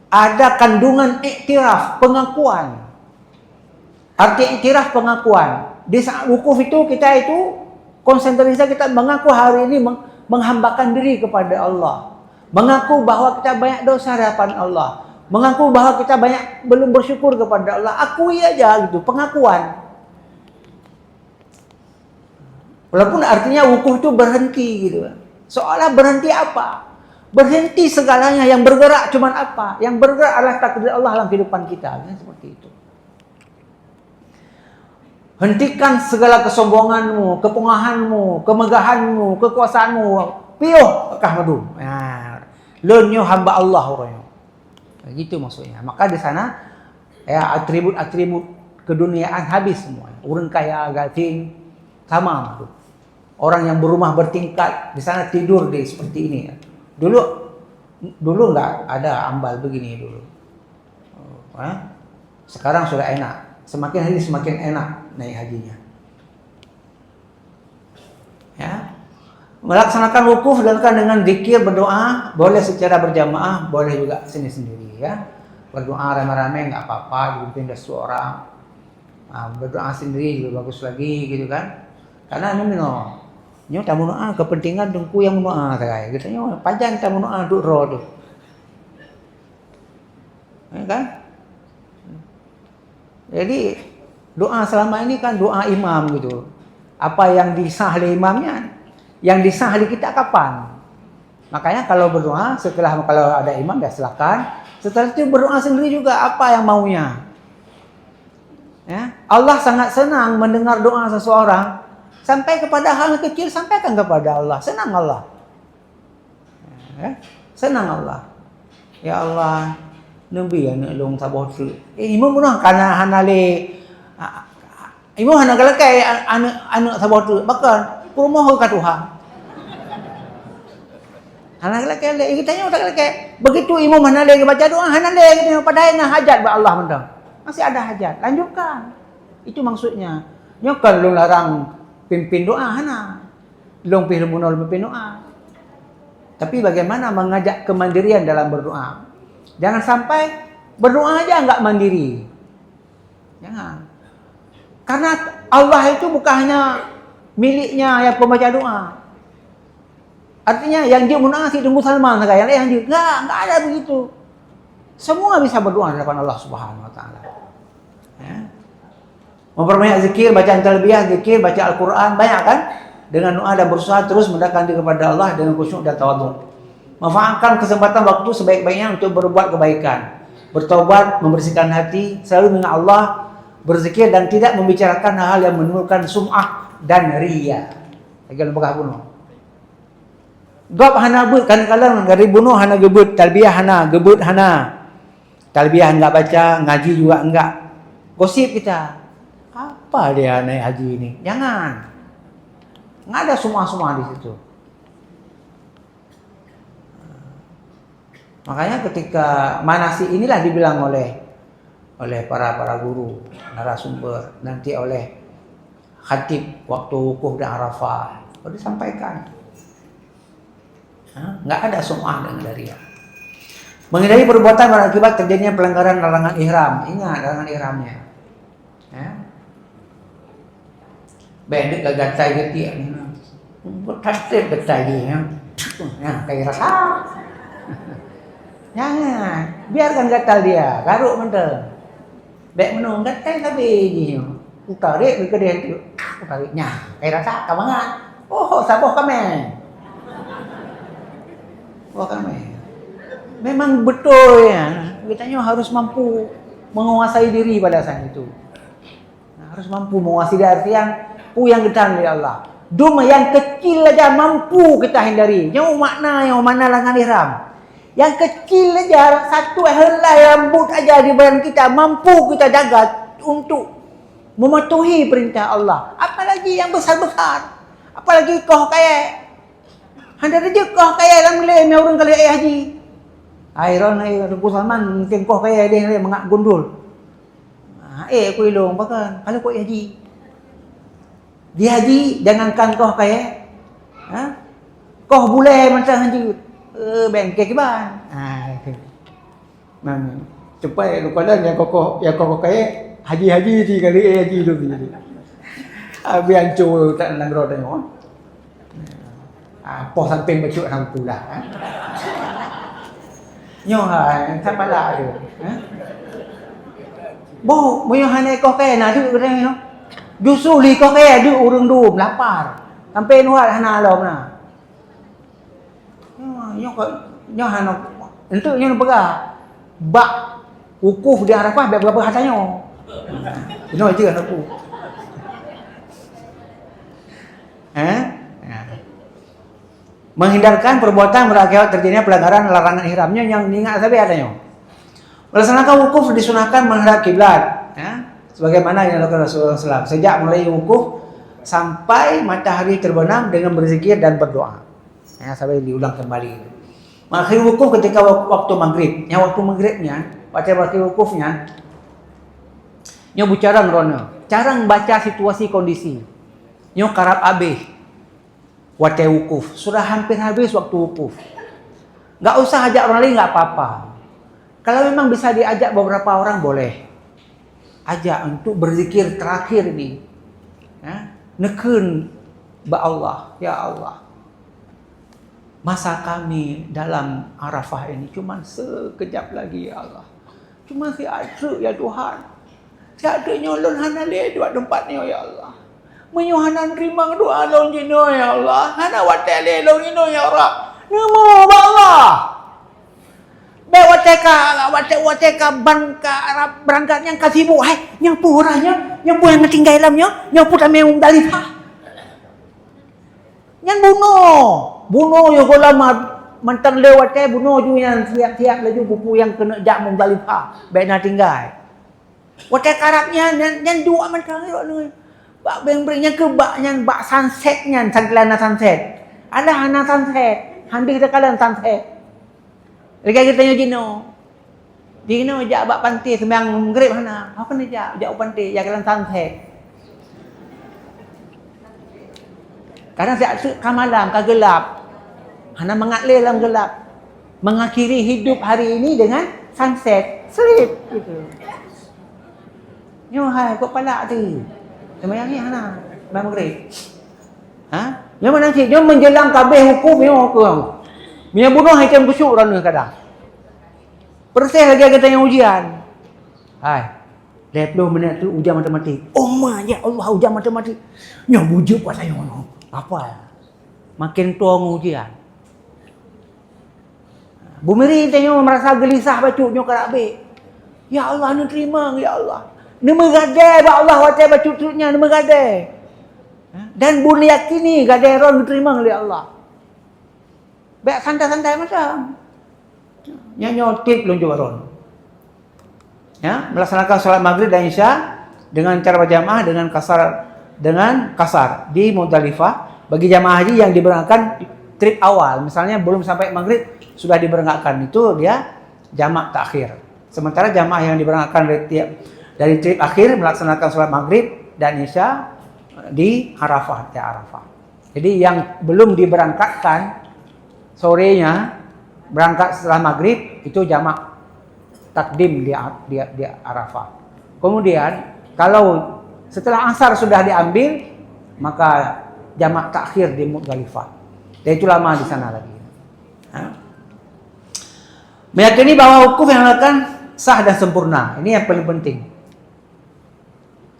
ada kandungan iktiraf, pengakuan. Arti iktiraf pengakuan. Di saat wukuf itu kita itu konsentrasi kita mengaku hari ini menghambakan diri kepada Allah. Mengaku bahwa kita banyak dosa di hadapan Allah. Mengaku bahwa kita banyak belum bersyukur kepada Allah. Akui aja gitu, pengakuan. Walaupun artinya wukuf itu berhenti gitu. Seolah berhenti apa? Berhenti segalanya. Yang bergerak cuman apa? Yang bergerak adalah takdir Allah dalam kehidupan kita. Seperti itu. Hentikan segala kesombonganmu, kepungahanmu, kemegahanmu, kekuasaanmu. Piuh kahmadu. Nah, lunyo hamba Allah orangnya. Gitu maksudnya. Maka di sana ya atribut-atribut keduniaan habis semua. Orang kaya, gating, sama. Orang yang berumah bertingkat di sana tidur di seperti ini. Dulu nggak ada ambal begini dulu. Sekarang sudah enak. Semakin hari semakin enak naik hajinya. Ya. Melaksanakan wukuf dengan zikir, berdoa, boleh secara berjamaah, boleh juga sendiri-sendiri ya. Berdoa rame-rame nggak apa-apa, dipimpin dari seorang. Berdoa sendiri juga bagus lagi gitu kan. Karena ini nyo tamu doa kepentingan dengku yang doa saya. Katanya panjang tamu doa duk roh tu. Ya kan? Jadi doa selama ini kan doa imam gitu. Apa yang disah oleh imamnya? Yang disah di kita kapan? Makanya kalau berdoa setelah kalau ada imam ya silakan. Setelah itu berdoa sendiri juga apa yang maunya. Ya, Allah sangat senang mendengar doa seseorang sampai kepada hal kecil sampaikan kepada Allah. Senang Allah. Ya, senang Allah. Ya Allah, nabi anak long sabah tu. Imam pun kana hanale. Imam hana kalakai anak sabah tu. Bahkan rumah ke Tuhan. Anak lelaki kita tanya orang lelaki. Begitu imam hanale baca doa hanale kita padahal hajat ba Allah mendang. Masih ada hajat, lanjutkan. Itu maksudnya. Nyokan lu larang pimpin doa hana. Long pilih munol pimpin doa. Tapi bagaimana mengajak kemandirian dalam berdoa? Jangan sampai berdoa aja enggak mandiri. Jangan. Karena Allah itu bukan hanya miliknya yang pembaca doa. Artinya yang dia munasib tunggu Salman kayak yang dia enggak ada begitu. Semua bisa berdoa di hadapan Allah Subhanahu wa taala. Ya. Memperbanyak zikir, bacaan talbiyah, zikir, baca Al-Qur'an banyak kan? Dengan doa dan berusaha terus mendekatkan diri kepada Allah dengan khusyuk dan tawadhu. Manfaatkan kesempatan waktu sebaik-baiknya untuk berbuat kebaikan. Bertaubat, membersihkan hati, selalu mengingat Allah, berzikir dan tidak membicarakan hal yang menimbulkan sum'ah dan riya. Lagi lembaga bunuh. Gop hana but kadang-kadang dari bunuh hana gebut, talbiyah hana, gebut hana. Talbiyah enggak baca, ngaji juga enggak. Gosip kita. Apa dia naik haji ini? Jangan. Enggak ada semua-semua di situ. Makanya ketika manasik inilah dibilang oleh para guru, narasumber, nanti oleh khatib waktu wukuf dan Arafah. Sudah disampaikan. Enggak ada sum'ah dan daria. Menghindari perbuatan berakibat terjadinya pelanggaran larangan ihram. Ingat larangan ihramnya. Ya. Bedek gatai getik ni. Bertasib gatai ya. Ya, kayak rasa. Jangan, biarkan gatal dia, garuk mentel. Bek menung gatai tapi ni. Utarik ke dia tu. Utariknya, kayak rasa kamangan. Oh, saboh kami. Wah kami. Memang betul ya. Kitanya harus mampu menguasai diri pada saat itu. Nah, harus mampu menguasai diri yang yang gedang oleh Allah. Duma yang kecil aja mampu kita hindari. Yang makna lengan ihram. Yang kecil aja, satu helai rambut aja di badan kita mampu kita jaga untuk mematuhi perintah Allah. Apalagi yang besar-besar. Apalagi kau kaya. Handa aja kau kaya dalam lem orang kali haji. Airon Tengku Salman mungkin kau kaya dia mengak gundul. Aku ilong bahkan kalau kau haji. Di haji jangankan kau kaya. Kau boleh macam haji. Bengkek ban. Mana? Cepat lupa dah yang kau kaya haji di kali haji dulu jadi. Biar cu tak nang roda nyo. Po samping baju hampu lah. Nyo hai tak pala tu. Bo, mo yang hanai kau kaya na tu kena no. Justru li kau kaya du urang du lapar. Sampai nuat hana lom na. Nyo hana untuk nyo pega. Bak wukuf di Arafah berapa hartanya? Ini aja kan aku. Menghindarkan perbuatan berakibat terjadinya pelanggaran larangan ihramnya yang diingat tapi adanya. Melaksanakan wukuf disunahkan menghadap kiblat, sebagaimana yang dilakukan Rasulullah SAW. Sejak mulai wukuf sampai matahari terbenam dengan berzikir dan berdoa. Sampai diulang kembali. Mengakhiri wukuf ketika waktu maghrib. Yang waktu maghribnya, waktu wukufnya, nyo bicara ngerono. Cara membaca situasi kondisi. Nyo karab abih. Waktu wukuf. Sudah hampir habis waktu wukuf. Gak usah ajak orang lain, gak apa-apa. Kalau memang bisa diajak beberapa orang, boleh. Ajak untuk berzikir terakhir ini. Nekun ba Allah. Ya Allah. Masa kami dalam Arafah ini cuma sekejap lagi, ya Allah. Cuma si ada, ya Tuhan. Tiada nyolon hana le dua tempatnya, ya Allah. Menyuhanan rimang doa long jino, ya Allah. Hana watele long jino, ya Allah. Nemo ba Allah. Be wateka banka Arab berangkat yang kasibu. Hai, yang puranya, yang yang tinggal dalamnya, yang pura memang dalifah. Yang bunuh yo lama mentang lewat ke bunuh ju yang tiap-tiap laju buku yang kena jak memdalifah. Be na tinggal. Watek Arabnya yang dua mentang ni. Bak beng-bengnya ke bak sunsetnya, sangkelana sunset. Ada hana sunset. Handi kita kalan sunset. Lagi kita tanya Jino jak bak pantai sembahyang maghrib hana. Apa ni jak pantai jak kalan sunset. Kadang saya malam ke gelap. Hana mengalir dalam gelap. Mengakhiri hidup hari ini dengan sunset. Sleep gitu. Nyo hai kok palak tu. Sembahyang ni hana sembahyang maghrib. Yang mana sih? Yang menjelang kabeh hukum yo ke. Mia bunuh macam busuk rana kadang. Persis lagi kita yang ujian. Hai. 20 minit tu ujian matematik. Oh ya Allah ujian matematik. Nyo bujuk pas saya ngono. Apa? Makin tua ujian. Bu Miri tengok merasa gelisah bacuknya karabe. Ya Allah ni terima ya Allah. Ni mengadai ba Allah watai bacuknya ni mengadai. Dan bu yakini gadai ron diterima oleh Allah. Baik santai-santai macam. Nyanyo tip lunjuk ron. Ya, melaksanakan salat maghrib dan isya dengan cara berjamaah dengan kasar di Muzdalifah bagi jamaah haji yang diberangkatkan trip awal. Misalnya belum sampai maghrib sudah diberangkatkan, itu dia jamak takhir. Sementara jamaah yang diberangkatkan dari trip akhir melaksanakan salat maghrib dan isya di Arafah. Jadi yang belum diberangkatkan sorenya berangkat setelah maghrib itu jamak takdim di Arafah. Kemudian kalau setelah asar sudah diambil maka jamak takhir di Muzdalifah. Dan itu lama di sana lagi. Meyakini bahwa wukuf yang dilakukan sah dan sempurna. Ini yang paling penting.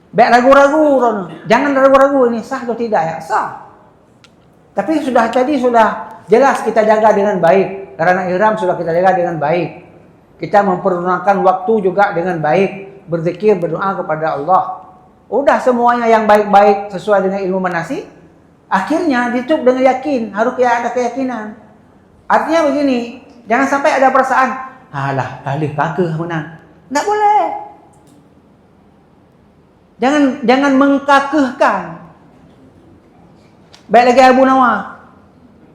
Baik ragu-ragu, jangan ragu-ragu ini sah atau tidak ya, sah. Tapi sudah jelas kita jaga dengan baik. Karena ihram sudah kita jaga dengan baik. Kita mempergunakan waktu juga dengan baik, berzikir, berdoa kepada Allah. Udah semuanya yang baik-baik sesuai dengan ilmu manasik, akhirnya ditutup dengan yakin, harus ada keyakinan. Artinya begini, jangan sampai ada perasaan, alah kali kakek menang. Enggak boleh. Jangan mengkakehkan. Baik lagi Abu Nawah.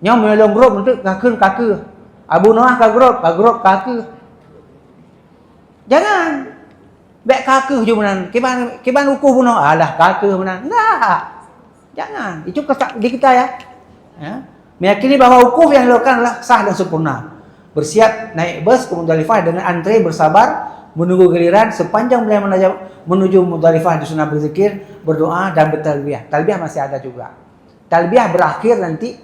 Nyom menolong grup untuk kakek. Abu Nawah ka grup kakek. Jangan. Baik kakek je menang. Kiban ukuh Abu Nawah, alah kakek menang. Enggak. Jangan. Itu di kita ya. Meyakini bahawa wukuf yang dilakukan adalah sah dan sempurna. Bersiap naik bus ke Muzdalifah dengan antre bersabar menunggu giliran sepanjang beliau menuju Muzdalifah di sunnah berzikir, berdoa dan bertalbiyah. Talbiyah masih ada juga. Talbiyah berakhir nanti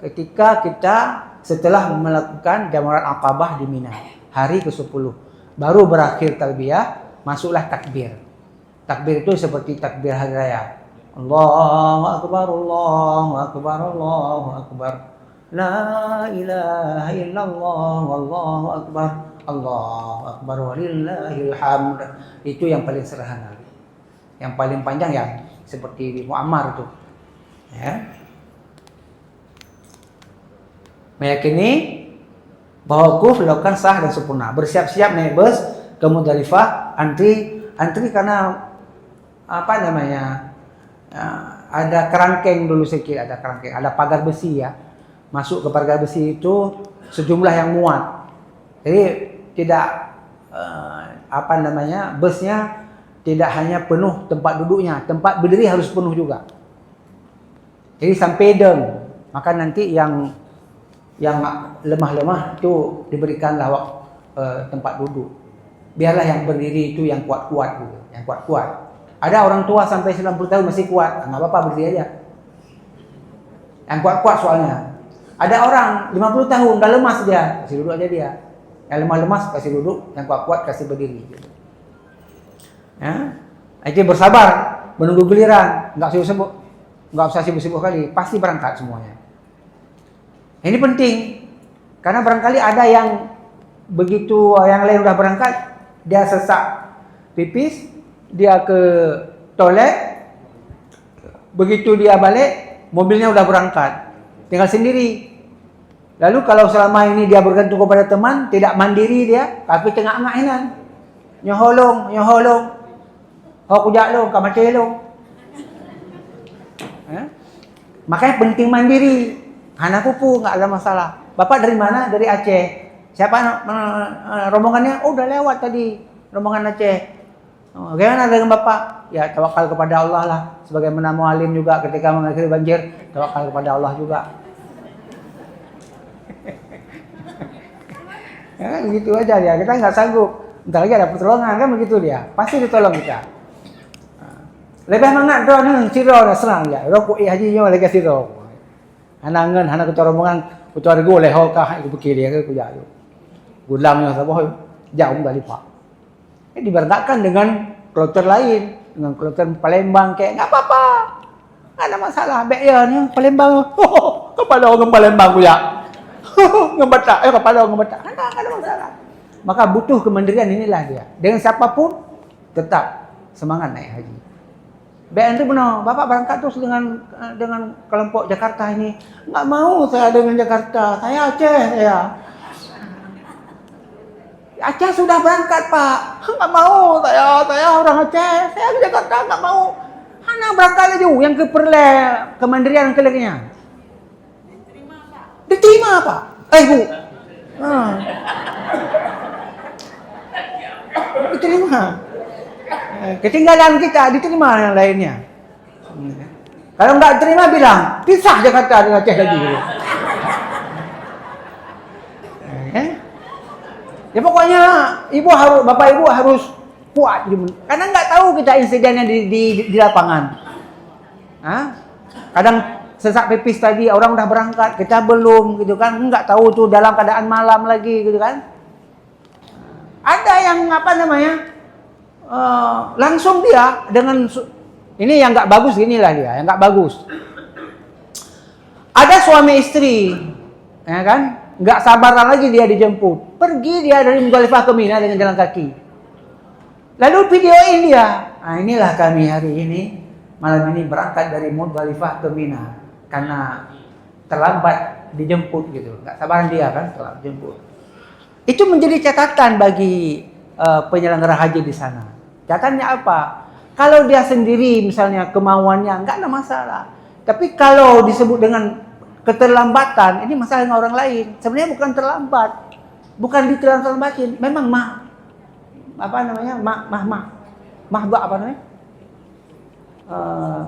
ketika kita setelah melakukan Jamarat Aqabah di Mina, hari ke-10. Baru berakhir talbiyah, masuklah takbir. Takbir itu seperti takbir hari raya. Allahu Akbar, Allahu Akbar, Allahu Akbar. La ilaha illallah, Allahu Akbar, Allahu Akbar, walillahil hamd. Itu yang paling sederhana. Yang paling panjang ya seperti di Muammar itu. Ya. Meyakini bahwa wukuf dilakukan sah dan sempurna. Bersiap-siap naik bus ke Muzdalifah, antri karena ada kerangkeng dulu sedikit, ada pagar besi ya. Masuk ke pagar besi itu sejumlah yang muat. Jadi tidak busnya tidak hanya penuh tempat duduknya, tempat berdiri harus penuh juga. Jadi sampai deng, maka nanti yang lemah-lemah itu diberikanlah tempat duduk. Biarlah yang berdiri itu yang kuat-kuat gitu, yang kuat-kuat. Ada orang tua sampai 90 tahun masih kuat, enggak apa-apa berdiri aja. Yang kuat-kuat soalnya. Ada orang 50 tahun udah lemas dia, kasih duduk aja dia. Yang lemah-lemas kasih duduk, yang kuat-kuat kasih berdiri gitu. Ya. Itu bersabar menunggu giliran, enggak usah sibuk-sibuk kali, pasti berangkat semuanya. Ini penting karena barangkali ada yang begitu yang lain udah berangkat, dia sesak pipis, dia ke toilet, begitu dia balik, mobilnya udah berangkat, tinggal sendiri. Lalu kalau selama ini dia bergantung kepada teman, tidak mandiri dia, tapi tengah-engahinan, nyoholong, hok ujak lo, kamate lo. Makanya penting mandiri. Anak pupu nggak ada masalah. Bapak dari mana? Dari Aceh. Siapa rombongannya? Oh udah lewat tadi rombongan Aceh. Bagaimana dengan Bapak? Ya tawakal kepada Allah lah. Sebagaimana mualim juga ketika mengakhiri banjir, tawakal kepada Allah juga. Ya, begitu aja dia. Kita nggak sanggup. Entar lagi ada pertolongan kan begitu dia. Pasti ditolong kita. Lebih mangat doa nang siro na serang ya. Rokok haji nyo lagi siro. Anangan anak ketua rombongan ketua rego leho kah iku pikir dia ke kuya. Gulamnya sabah jauh dari Pak. Diberangkatkan dengan kloter lain, dengan kloter Palembang kayak enggak apa-apa. Enggak ada masalah. Bek ya ni Palembang. Kepada orang Palembang kuya. Ngembatak, kepada orang ngembatak. Enggak ada masalah. Maka butuh kemandirian inilah dia. Dengan siapapun tetap semangat naik haji. Baik Andri benar, Bapak berangkat terus dengan kelompok Jakarta ini. Enggak mau saya dengan Jakarta, saya Aceh saya. Aceh sudah berangkat Pak. Enggak mau saya orang Aceh, saya di Jakarta enggak mau. Hana berangkat aja yang ke Perle, kemandirian keleknya. Diterima Pak. Diterima Pak. Bu. Diterima. Ketinggalan kita diterima yang lainnya. Kalau enggak terima bilang pisah Jakarta dengan Aceh lagi. Ya pokoknya bapak ibu harus kuat karena enggak tahu kita insidennya di lapangan. Kadang sesak pipis tadi orang udah berangkat, kita belum gitu kan, enggak tahu tuh dalam keadaan malam lagi gitu kan. Ada yang langsung dia dengan ini yang nggak bagus, inilah dia yang nggak bagus. Ada suami istri, ya kan? nggak sabaran lagi dia dijemput. Pergi dia dari Muzdalifah ke Mina dengan jalan kaki. Lalu videoin dia. Nah, inilah kami hari ini, malam ini berangkat dari Muzdalifah ke Mina karena terlambat dijemput gitu. Nggak sabaran dia kan, terlambat dijemput. Itu menjadi catatan bagi penyelenggara haji di sana. Catatannya apa? Kalau dia sendiri misalnya kemauannya nggak ada masalah. Tapi kalau disebut dengan keterlambatan, ini masalah dengan orang lain. Sebenarnya bukan terlambat, bukan diterlambatin. Memang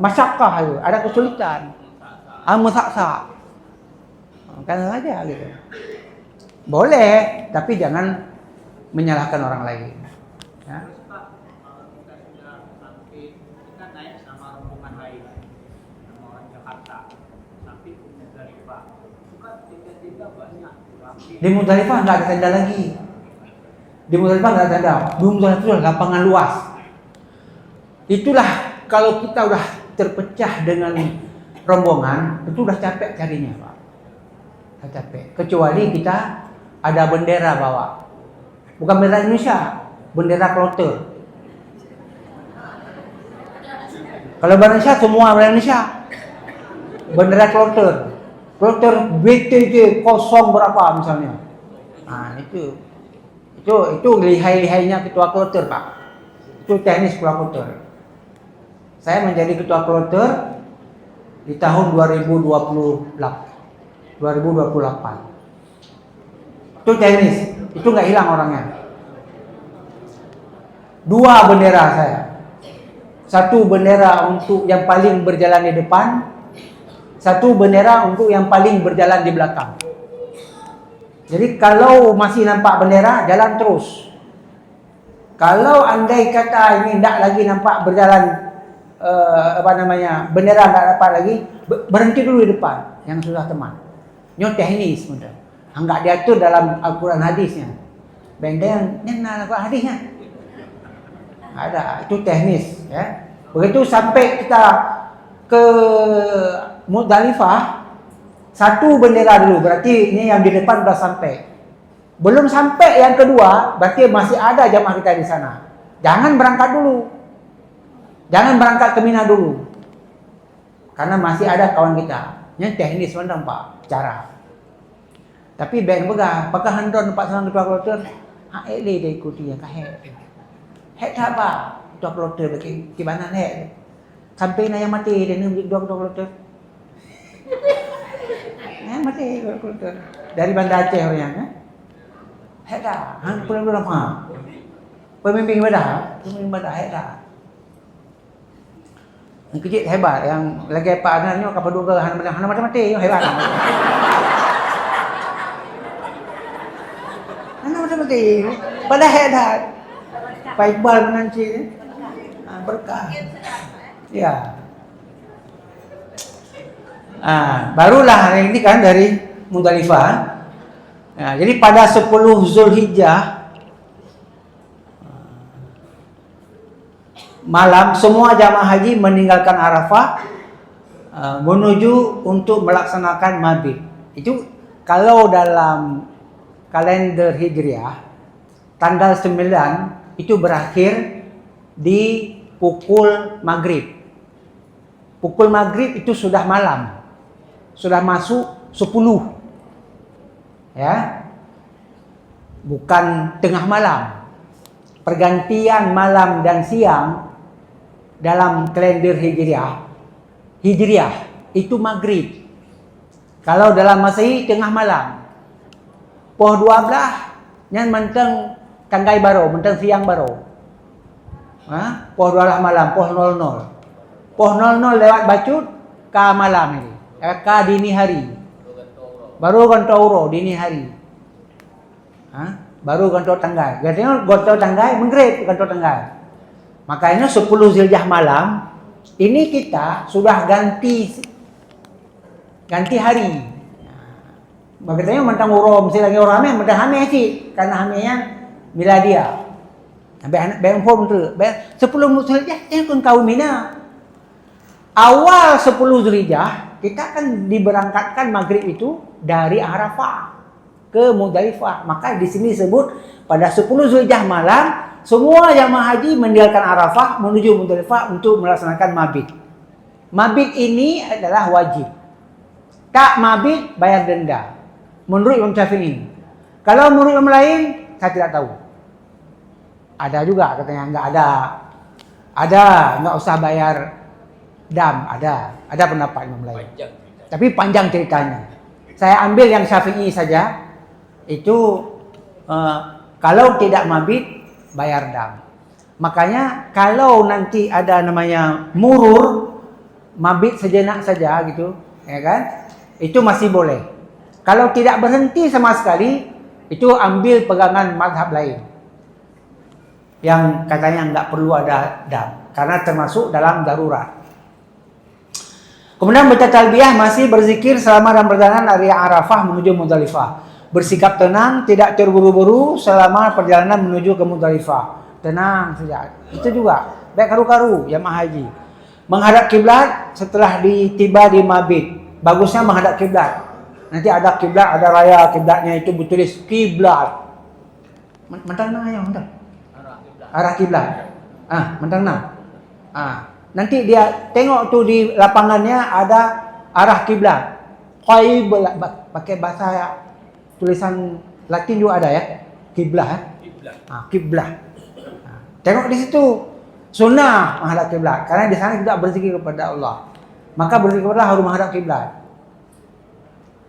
masyakkah itu, ada kesulitan, musaksa, kan aja gitu. Boleh, tapi jangan menyalahkan orang lain. Ya. Di Muzdalifah nggak ada tenda lagi. Di Muzdalifah nggak ada tenda. Di Muzdalifah itu lapangan luas. Itulah kalau kita udah terpecah dengan rombongan, itu udah capek carinya, Pak. Udah capek. Kecuali kita ada bendera bawa. Bukan bendera Indonesia, bendera kloter. Kalau Indonesia semua bendera Indonesia. Bendera kloter. Kloter BTJ 0 berapa misalnya. Nah, itu lihai-lihainya ketua kloter, Pak. Itu teknis ketua kloter. Saya menjadi ketua kloter di tahun 2028. Itu teknis, itu nggak hilang orangnya. 2 bendera saya. 1 bendera untuk yang paling berjalan di depan, 1 bendera untuk yang paling berjalan di belakang. Jadi kalau masih nampak bendera, jalan terus. Kalau andai kata ini tidak lagi nampak berjalan, bendera tidak dapat lagi, berhenti dulu di depan yang sudah teman. Ini teknis, betul. Enggak diatur dalam Al-Quran hadisnya. Bendera yang Al-Quran hadisnya ada, itu teknis. Ya. Begitu sampai kita ke Muzdalifah, 1 bendera dulu, berarti ini yang di depan sudah sampai. Belum sampai yang kedua, berarti masih ada jamaah kita di sana. Jangan berangkat dulu. Jangan berangkat ke Mina dulu. Karena masih ada kawan kita. Yang teknis memang Pak, cara. Tapi baik begah, apakah handon Pak Senang ketua kloter? Ele dia ikuti ya kah hek tak apa? Ketua kloter bagaimana hek? Sampai na yang mati dia nak ketua kloter. Mati kloter. Dari Banda Aceh orangnya. Hek dah, hang pulang dulu apa? Pemimpin ibadah hek dah. Yang kecil hebat, yang lagi Pak Adnannya kapal dua hana mati hebat. Hana mati. Pada hek dah. Pak Iqbal menanci berkah. Ya. Barulah hari ini kan dari Muzdalifah. Ya, jadi pada 10 Zulhijjah malam semua jamaah haji meninggalkan Arafah menuju untuk melaksanakan maghrib. Itu kalau dalam kalender Hijriah tanggal 9 itu berakhir di pukul maghrib. Pukul maghrib itu sudah malam. Sudah masuk 10. Ya. Bukan tengah malam. Pergantian malam dan siang dalam kalender Hijriah itu maghrib. Kalau dalam Masehi tengah malam. Poh 12 nyan menteng tanggai baru, menteng siang baru. Poh 12 malam, poh 00. Poh 00 lewat bacut ke malam ini. Ke dini hari. Baru gantauro dini hari. Baru ganto tanggai. Katanya ganto tanggai maghrib ganto tanggai. Makanya 10 Zulhijjah malam ini kita sudah ganti hari. Makanya mentang uro mesti lagi orang ame mentang ame sih karena amenya miladiah. Sampai anak bayang form tu. 10 Zulhijjah kan kau Mina. Awal 10 Zulhijjah kita akan diberangkatkan maghrib itu dari Arafah. ke Muzdalifah. Maka di sini disebut pada 10 Zulhijjah malam semua jamaah haji meninggalkan Arafah menuju Muzdalifah untuk melaksanakan mabit. Mabit ini adalah wajib. Tak mabit bayar denda. Menurut Imam Syafi'i. Kalau menurut yang lain saya tidak tahu. Ada juga katanya enggak ada. Ada, enggak usah bayar dam, ada pendapat Imam lain. Tapi panjang ceritanya. Saya ambil yang Syafi'i saja. Itu kalau tidak mabit bayar dam. Makanya kalau nanti ada namanya murur, mabit sejenak saja gitu, ya kan? Itu masih boleh. Kalau tidak berhenti sama sekali, itu ambil pegangan mazhab lain. Yang katanya enggak perlu ada dam karena termasuk dalam darurat. Kemudian baca talbiyah masih berzikir selama dalam perjalanan dari Arafah menuju Muzdalifah. Bersikap tenang, tidak terburu-buru selama perjalanan menuju ke Muzdalifah. Tenang saja. Itu juga baik karu-karu jamaah haji. Menghadap kiblat setelah tiba di mabit. Bagusnya menghadap kiblat. Nanti ada kiblat, ada raya kiblatnya itu bertulis kiblat. Mentang yang mentang. Arah kiblat. Mentang. Nanti dia tengok tuh di lapangannya ada arah kiblat. Qiblat pakai bahasa tulisan Latin juga ada ya. Kiblat. Kiblat. Tengok di situ. Sunnah menghadap kiblat karena di sana kita berzikir kepada Allah. Maka berzikir kepada Allah harus menghadap kiblat.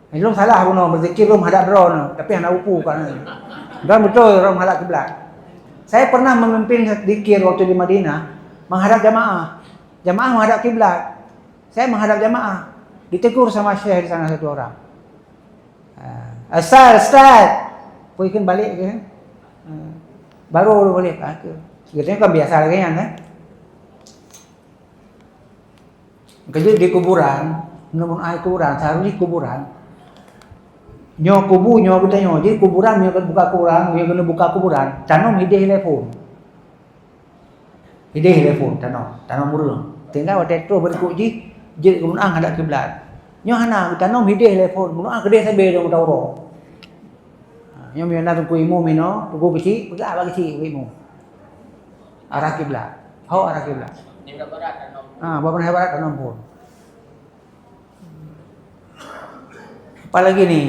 Belum salah pun berzikir belum menghadap drone, tapi hendak upu kan. Dan betul orang menghadap kiblat. Saya pernah memimpin zikir waktu di Madinah menghadap jamaah. Jamaah menghadap kiblat. Saya menghadap jamaah. Ditegur sama syekh di sana satu orang. Ustaz. Pergi balik ke. Baru boleh Biasanya kan biasa lagi kan. Kerja di kuburan, namun air kuburan, seharusnya di kuburan. Nyo kubu, nyo kita nyo. Jadi kuburan, nyo kena buka kuburan. Tanam hidih telefon. Tanam murung. Tinggal waktu itu berikut jadi kemudian hadap kiblat. Nyo hana tanam hidih telefon. Kemudian kedai saya beri orang tahu. Nyo mina tu kuimu mino, tu kecil, pergi apa kecil kuimu. Arah kiblat. Arah kiblat. Ini barat tanam. Bapak barat tanam pun. Apalagi nih?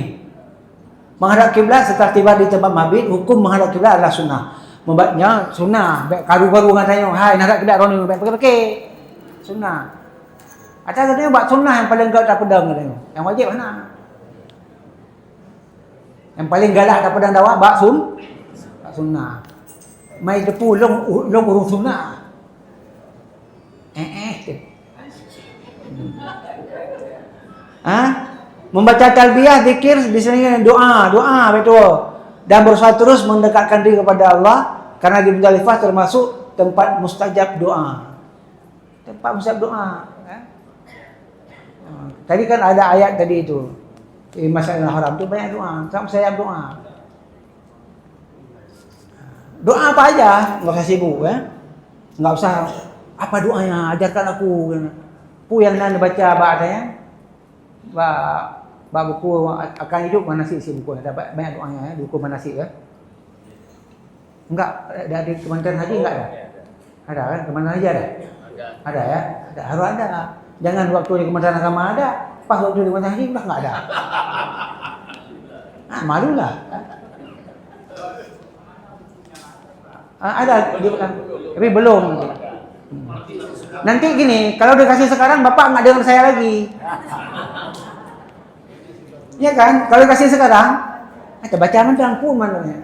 Menghadap kiblat setelah tiba di tempat mabit, hukum menghadap kiblat adalah sunnah. Membuatnya sunnah. Baik karu-karu katanya, hai nak kiblat orang ni baik pakai. Sunnah. Ada katanya buat sunnah yang paling galak tak pedang katanya. Yang wajib mana? Yang paling galak tak pedang dakwah buat sunnah. Mai depu long urung sunnah. Membaca talbiyah, zikir di sini doa betul. Dan berusaha terus mendekatkan diri kepada Allah karena di Muzdalifah termasuk tempat mustajab doa. Tempat mustajab doa, kan? Tadi kan ada ayat tadi itu. Di Masjidil Haram itu banyak doa, sama mustajab doa. Doa apa aja, enggak usah sibuk ya. Enggak usah apa doanya, ajarkan aku. Pu yang nan baca ba'danya. Buku akan hidup manasik isi buku ada banyak doanya ya, buku manasik ya. Enggak ada di Kementerian Haji enggak ada? Ada kan? Kementerian Haji ada? Ada ya? Ada, harus ada. Jangan waktu di Kementerian Agama ada, pas waktu di Kementerian Haji udah enggak ada. Malulah. Ada di tapi belum. Nanti gini, kalau dikasih sekarang Bapak enggak dengar saya lagi. Ya kan? Kalau kasih sekarang, kita baca mentang pun mananya.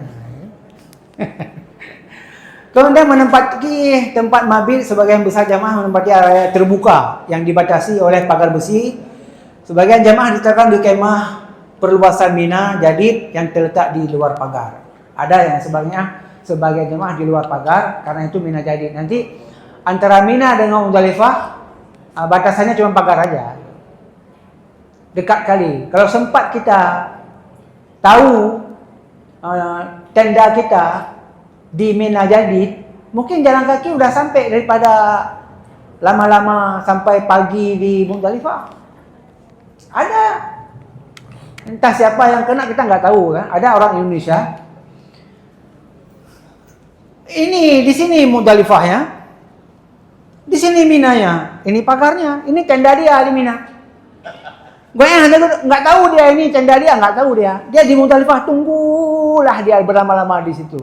Kemudian menempati tempat mabit sebagian besar jamaah menempati area terbuka yang dibatasi oleh pagar besi. Sebagian jamaah diletakkan di kemah perluasan Mina Jadid yang terletak di luar pagar. Ada yang sebagian jamaah di luar pagar karena itu Mina Jadid. Nanti antara Mina dengan Muzdalifah batasannya cuma pagar aja. Dekat kali. Kalau sempat kita tahu tenda kita di Mina Jadid, mungkin jalan kaki udah sampai daripada lama-lama sampai pagi di Muzdalifah. Ada. Entah siapa yang kena, kita nggak tahu kan. Ada orang Indonesia. Ini di sini Muzdalifahnya, di sini Minanya, ini pagarnya, ini tenda dia di Mina. Gue nggak tahu dia ini tenda dia, nggak tahu dia. Dia di Muzdalifah, tunggulah dia berlama-lama di situ,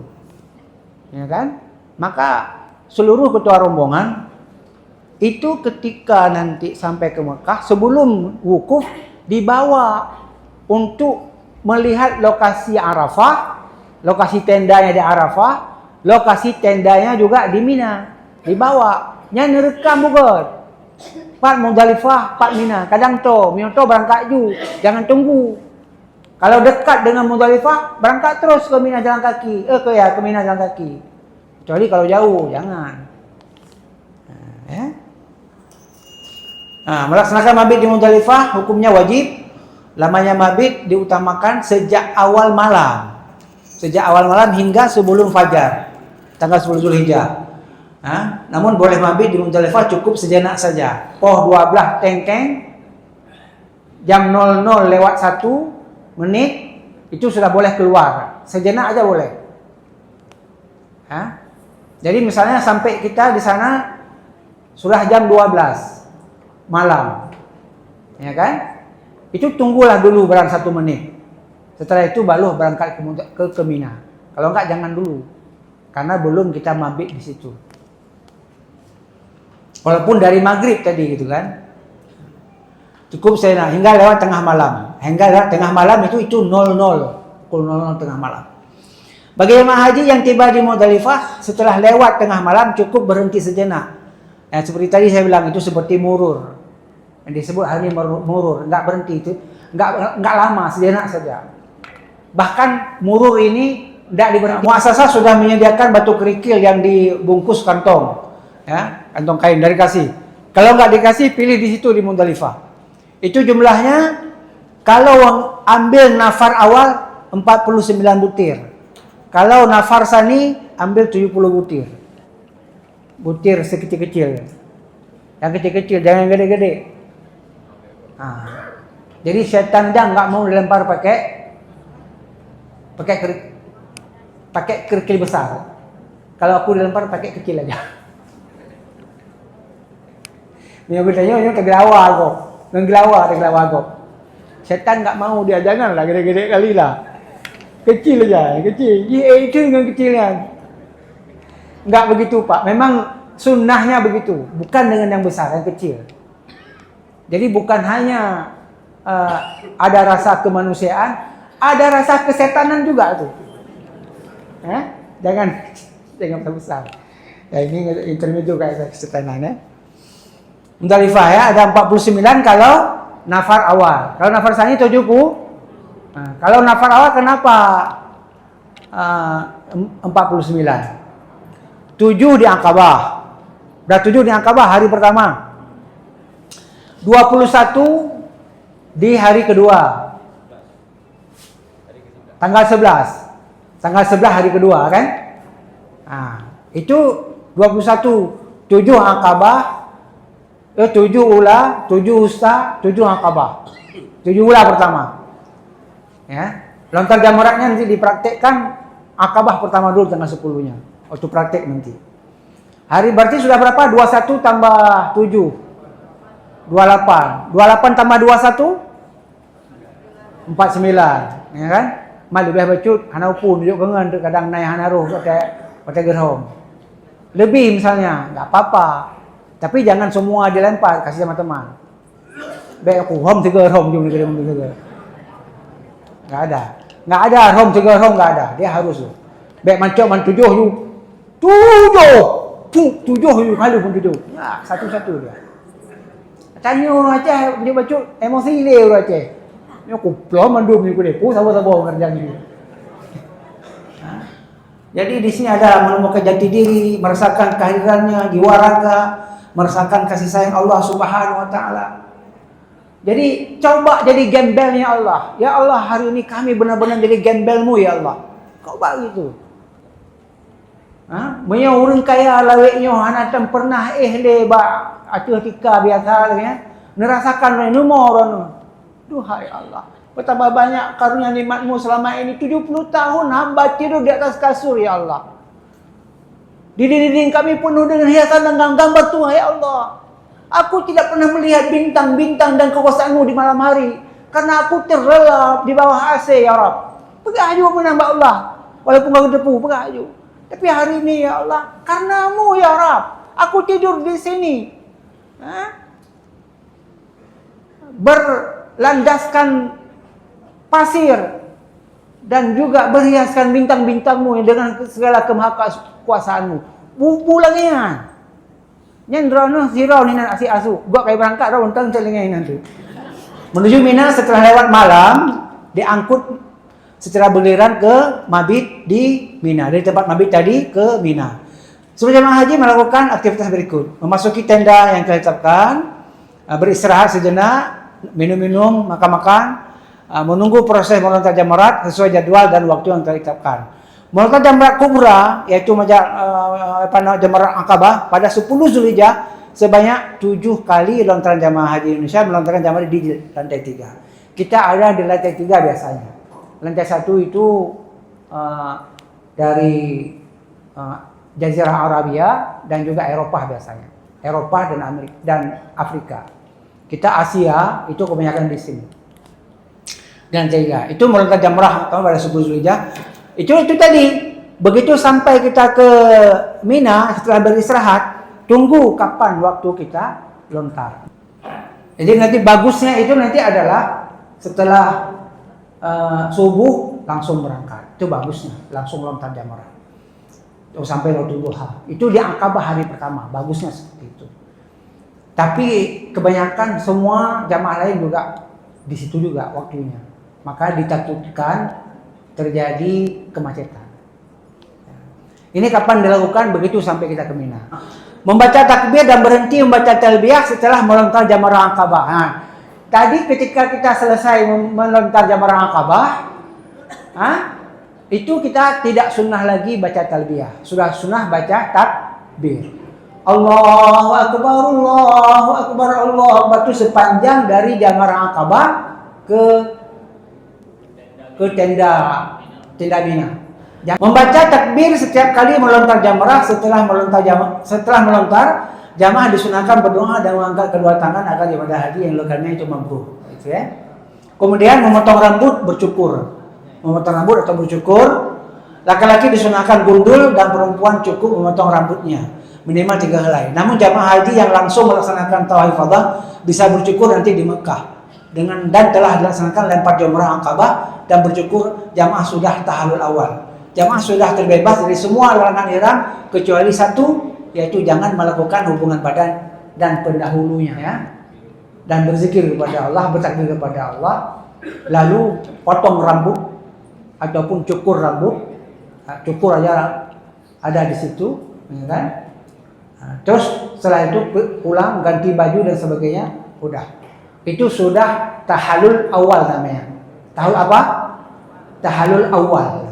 ya kan? Maka seluruh ketua rombongan itu ketika nanti sampai ke Mekah, sebelum wukuf dibawa untuk melihat lokasi Arafah, lokasi tendanya di Arafah. Lokasi tendanya juga di Mina. Dibawa. Nya nerekam bukan. Pak Muzdalifah, Pak Mina. Kadang to, mioto berangkat ju. Jangan tunggu. Kalau dekat dengan Muzdalifah, berangkat terus ke Mina jalan kaki. Ke Mina jalan kaki. Kecuali kalau jauh, jangan. Melaksanakan mabit di Muzdalifah, hukumnya wajib. Lamanya mabit diutamakan sejak awal malam. Sejak awal malam hingga sebelum fajar. Tanggal 10 Zulhijjah. Namun boleh mabit di Muzdalifah cukup sejenak saja. Poh 12 tengkeng jam 00 lewat 1 menit itu sudah boleh keluar. Sejenak aja boleh. Jadi misalnya sampai kita di sana sudah jam 12 malam. Ya kan? Itu tunggulah dulu barang 1 menit. Setelah itu baru berangkat ke Mina. Kalau enggak jangan dulu. Karena belum kita mabit di situ. Walaupun dari maghrib tadi gitu kan. Cukup saya hingga lewat tengah malam. Hingga lewat tengah malam itu 00. Pukul 00 tengah malam. Bagi jemaah haji yang tiba di Muzdalifah setelah lewat tengah malam cukup berhenti sejenak. Seperti tadi saya bilang itu seperti murur. Yang disebut hari murur, enggak berhenti itu. Enggak lama, sejenak saja. Bahkan murur ini tidak diberhenti. Muasasah sudah menyediakan batu kerikil yang dibungkus kantong, ya, kantong kain dari kasih. Kalau nggak dikasih, pilih di situ di Muzdalifah. Itu jumlahnya kalau ambil nafar awal 49 butir. Kalau nafar sani ambil 70 butir. Butir sekecil-kecil. Yang kecil-kecil, jangan gede-gede. Jadi setan dia nggak mau dilempar pakai kerikil besar. Kalau aku dilempar pakai kecil aja. Ini bedanya tegelawa kok. Tegelawa kok. Setan nggak mau dia, janganlah gede-gede kali lah. Kecil aja, kecil. Itu dengan kecilnya. Nggak begitu Pak. Memang sunnahnya begitu. Bukan dengan yang besar, yang kecil. Jadi bukan hanya ada rasa kemanusiaan, ada rasa kesetanan juga tuh. Jangan besar. Ya ini intermezzo kayak kesetanan ya. Muzdalifah ya ada 49 kalau nafar awal. Kalau nafar sani 70. Kalau nafar awal kenapa 49? 7 di Aqabah. Udah 7 di Aqabah hari pertama. 21 di hari kedua. Tanggal 11. Tanggal 11 hari kedua kan? Itu 21. 7 Aqabah. 7 ula, 7 usta, 7 Aqabah. 7 ula pertama. Ya. Lontar jamaratnya nanti dipraktekkan Aqabah pertama dulu tanggal 10-nya. Waktu praktek nanti. Hari berarti sudah berapa? 21 tambah 7. 28. 28 tambah 21? 49. Ya kan? Mal lebih bacut, hana pun duduk dengan kadang naik hana roh pakai gerhom. Lebih misalnya, enggak apa-apa. Tapi jangan semua dilempar, kasih sama teman. Baik aku hom 3 hom jom ni kita. Enggak ada. Enggak ada hom 3 hom enggak ada. Dia harus tu. Baik mancok man 7 you. 7 you kali pun 7. Ya, satu-satu dia. Tanya orang Aceh, dia baca emosi dia orang Aceh. Ni aku belum mandum ni aku depu sabar-sabar kerja ni. Jadi di sini ada menemukan jati diri, merasakan kehadirannya, jiwa raga, merasakan kasih sayang Allah Subhanahu wa taala. Jadi coba jadi gembelnya Allah. Ya Allah, hari ini kami benar-benar jadi gembelmu ya Allah. Coba gitu. Punya orang kaya laweknya hanatan pernah ba acuh tika biasa ya. Nerasakan nomor. Duhai Allah. Betapa banyak karunia nikmat-Mu selama ini. 70 tahun hamba tidur di atas kasur, ya Allah. Di dinding kami penuh dengan hiasan dan gambar Tuhan, ya Allah. Aku tidak pernah melihat bintang-bintang dan kekuasaan-Mu di malam hari. Karena aku terlelap di bawah AC, ya Rabb. Pegaju menambah Allah. Walaupun gak depu, pegaju. Tapi hari ini, ya Allah, karena-Mu, ya Rabb, aku tidur di sini. Berlandaskan pasir. Dan juga berhiaskan bintang-bintang-Mu dengan segala kemahakuasaan-Mu. Pulangnya. Nyen sirau ni nak asyik asu. Gua kayak berangkat dah untang celengai nanti. Menuju Mina setelah lewat malam, diangkut secara bergiliran ke mabit di Mina. Dari tempat mabit tadi ke Mina. Semua jemaah haji melakukan aktivitas berikut. Memasuki tenda yang telah ditetapkan, beristirahat sejenak, minum-minum, makan-makan, menunggu proses melontar jamarat sesuai jadwal dan waktu yang telah ditetapkan. Melontar jamarat kubra, yaitu jamarat Aqabah pada 10 Zulhijjah sebanyak 7 kali lontaran jamaah haji Indonesia melontarkan jamarat di lantai 3. Kita ada di lantai 3 biasanya. Lantai 1 itu dari Jazirah Arabia dan juga Eropah biasanya. Eropah dan Afrika. Kita Asia itu kebanyakan di sini. Dan tiga itu melontar jamrah pada 10 Zulhijjah. Itu tadi. Begitu sampai kita ke Mina setelah beristirahat, tunggu kapan waktu kita lontar. Jadi nanti bagusnya itu nanti adalah setelah subuh langsung berangkat. Itu bagusnya, langsung lontar jamrah. Sampai waktu duha. Itu di Aqabah hari pertama, bagusnya seperti itu. Tapi kebanyakan semua jamaah lain juga di situ juga waktunya. Maka ditakutkan terjadi kemacetan. Ini kapan dilakukan? Begitu sampai kita ke Mina. Membaca takbir dan berhenti membaca talbiyah setelah melontar jamrah Aqabah. Nah, tadi ketika kita selesai melontar jamrah Aqabah, itu kita tidak sunnah lagi baca talbiyah. Sudah sunnah baca takbir. Allahu Akbar, Allahu Akbar, Allahu Akbar itu sepanjang dari jamrah Aqabah ke tenda Mina. Membaca takbir setiap kali melontar jamrah. Setelah melontar jamaah disunahkan berdoa dan mengangkat kedua tangan agar ibadah haji yang dilakukannya itu mampu. Gitu ya. Kemudian memotong rambut bercukur. Memotong rambut atau bercukur. Laki-laki disunahkan gundul dan perempuan cukup memotong rambutnya minimal 3 helai. Namun jamaah haji yang langsung melaksanakan tawaf ifadah bisa bercukur nanti di Mekah. Dan telah dilaksanakan lempar jamrah Aqabah dan bercukur jamaah sudah tahallul awal. Jamaah sudah terbebas dari semua larangan ihram kecuali satu, yaitu jangan melakukan hubungan badan dan pendahulunya, ya. Dan berzikir kepada Allah, bertakbir kepada Allah, lalu potong rambut ataupun cukur rambut. Cukur aja ada di situ, ya kan? Terus setelah itu pulang ganti baju dan sebagainya, udah. Itu sudah tahallul awal namanya. Tahallul apa? Tahallul awal.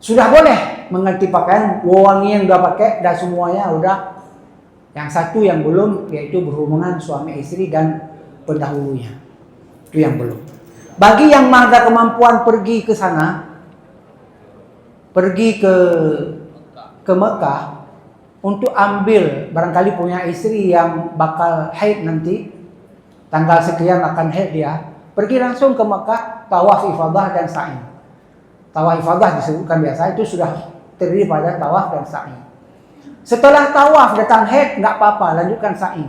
Sudah boleh mengganti pakaian, wangi yang udah pakai dan semuanya udah. Yang satu yang belum, yaitu berhubungan suami istri dan pendahulunya. Itu yang belum. Bagi yang ada kemampuan pergi ke sana, pergi ke Mekah untuk ambil barangkali punya istri yang bakal haid nanti, tanggal sekian akan haid dia, pergi langsung ke Mekah, tawaf ifadah dan sa'i. Tawaf ifadah disebutkan biasa itu sudah terdiri pada tawaf dan sa'i. Setelah tawaf datang haid nggak apa-apa, lanjutkan sa'i.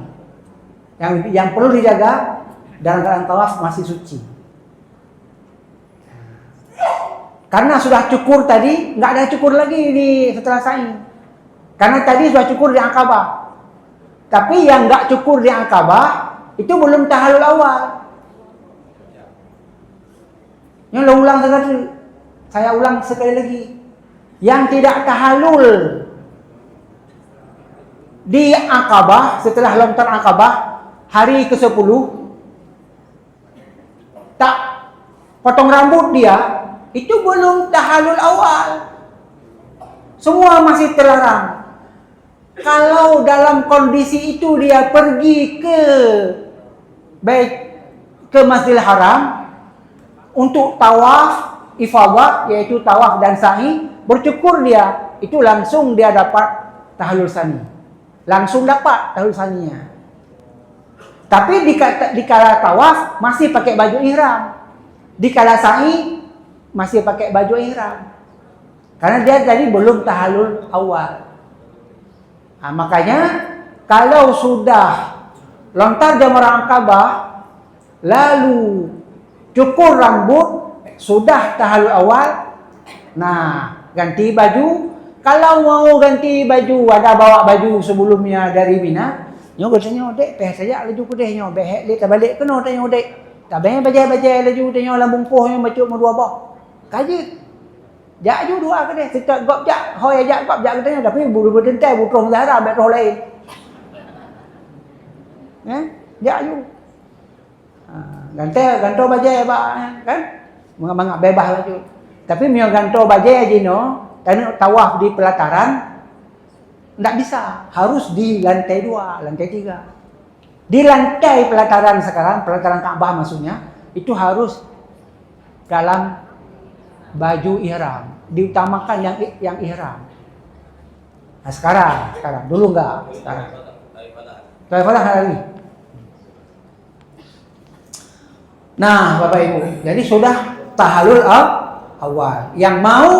Yang perlu dijaga dalam keadaan tawaf masih suci. Karena sudah cukur tadi, nggak ada cukur lagi setelah sa'i. Karena tadi sudah cukur di Aqabah. Tapi yang nggak cukur di Aqabah itu belum tahallul awal. Yang ulang sekali. Saya ulang sekali lagi. Yang tidak tahallul di Aqabah, setelah lontar Aqabah, hari ke-10, tak potong rambut dia, itu belum tahallul awal. Semua masih terlarang. Kalau dalam kondisi itu dia pergi ke ke Masjidil Haram untuk tawaf ifadah, yaitu tawaf dan sa'i, bercukur dia, itu langsung dia dapat tahallul sani. Langsung dapat tahallul saninya. Tapi di kala tawaf masih pakai baju ihram. Di kala sa'i masih pakai baju ihram. Karena dia tadi belum tahallul awal. Nah, makanya kalau sudah lontar jamrah Akabah lalu cukur rambut, sudah tahallul awal, nah ganti baju. Kalau mau ganti baju, ada bawa baju sebelumnya dari Mina, nyo katanya dek peh saja laju ku deh nyo behek dia balik kena tanya dek. Tak bayar bajai laju tanya lambung poh nyo bacuk mo dua bah. Kaji. Jak ju dua ke deh, sekat gop jak, hoi jak gop jak katanya tapi bulu berdentai butrong Zahra bet roh lain. Jak ju. Ganto bajai ba kan? Mangak bebas laju. Tapi mio ganto bajai aja no, tadi tawaf di pelataran ndak bisa, harus di lantai 2, lantai 3. Di lantai pelataran sekarang, pelataran Ka'bah maksudnya, itu harus dalam baju ihram, diutamakan yang ihram. Nah sekarang dulu enggak, sekarang. Taifalah hari. Nah, Bapak Ibu, jadi sudah tahallul awal. Yang mau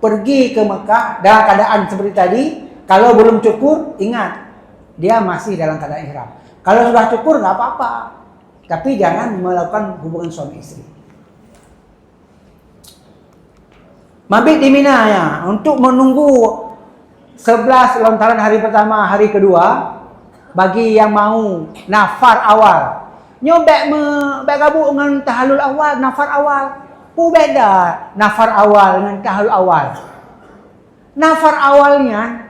pergi ke Mekah dalam keadaan seperti tadi, kalau belum cukur, ingat dia masih dalam keadaan ihram. Kalau sudah cukur nggak apa-apa, tapi jangan melakukan hubungan suami istri. Mabit di Mina ya, untuk menunggu 11 lontaran hari pertama, hari kedua, bagi yang mau nafar awal. Nyobek gabung dengan tahallul awal, nafar awal. Beda nafar awal dengan tahallul awal. Nafar awalnya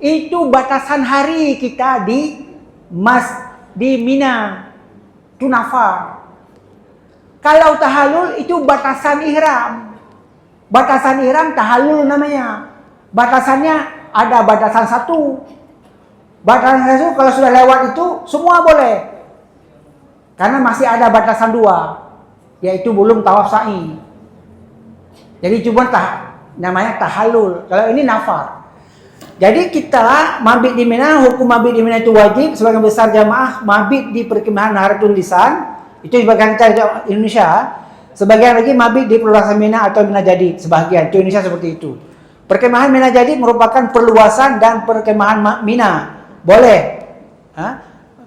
itu batasan hari kita di Mina. Itu nafar. Kalau tahallul itu batasan ihram. Batasan ihram tahallul namanya. Batasannya ada batasan 1. Batasan 1 kalau sudah lewat itu semua boleh. Karena masih ada batasan 2, yaitu belum tawaf sa'i. Jadi cuma namanya tahallul. Kalau ini nafar. Jadi kita mabit di Mina, hukum mabit di Mina itu wajib. Sebagian besar jamaah mabit di perkemahan Nahratul Lisan, itu sebagian Indonesia. Sebagian lagi mabit di perluasan Mina atau Mina Jadid. Sebagian di Indonesia seperti itu. Perkemahan Mina Jadid merupakan perluasan dan perkemahan Mina. Boleh.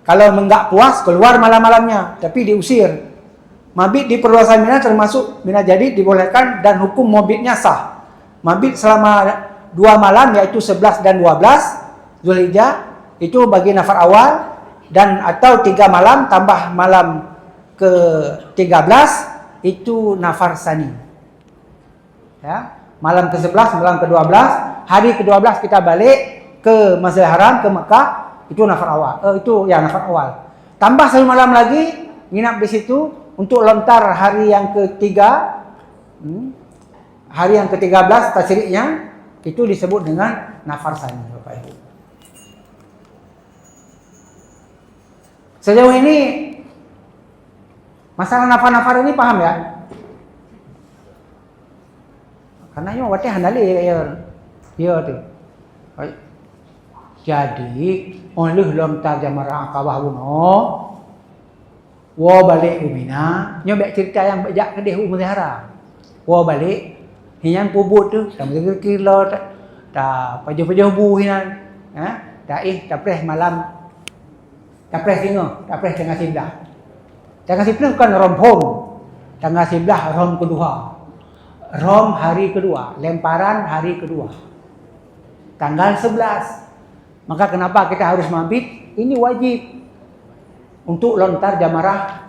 Kalau enggak puas keluar malam-malamnya, tapi diusir. Mabit di perluasan Mina termasuk Mina Jadid dibolehkan dan hukum mabitnya sah. Mabit selama 2 malam yaitu 11 dan 12 Zulhijjah itu bagi nafar awal, dan atau 3 malam tambah malam ke-13 itu nafar sani. Ya, malam ke-11, malam ke-12, hari ke-12 kita balik ke Masjidil Haram, ke Mekah, itu nafar awal. Itu ya nafar awal. Tambah 1 malam lagi nginap di situ untuk lontar hari yang ketiga. Hari yang ke-13 tasyriknya itu disebut dengan nafar sani, Bapak Ibu. Sejauh ini masalah nafar-nafar ini paham ya? Karena yo wate handali ya tu. Jadi oleh lontar jamrah Akabah buno, wo balik Mina, nyobek cerita yang bejak ke deh Umar. Wo balik hinan pubut tu, sampai kilo ta paju-paju bu hinan, tapres malam, tapres singo, tapres tengah sebelah. Tengah sebelah bukan rom home, tengah sebelah rom kedua. Rom hari kedua, lemparan hari kedua. Tanggal 11. Maka kenapa kita harus mabit? Ini wajib untuk lontar jamarah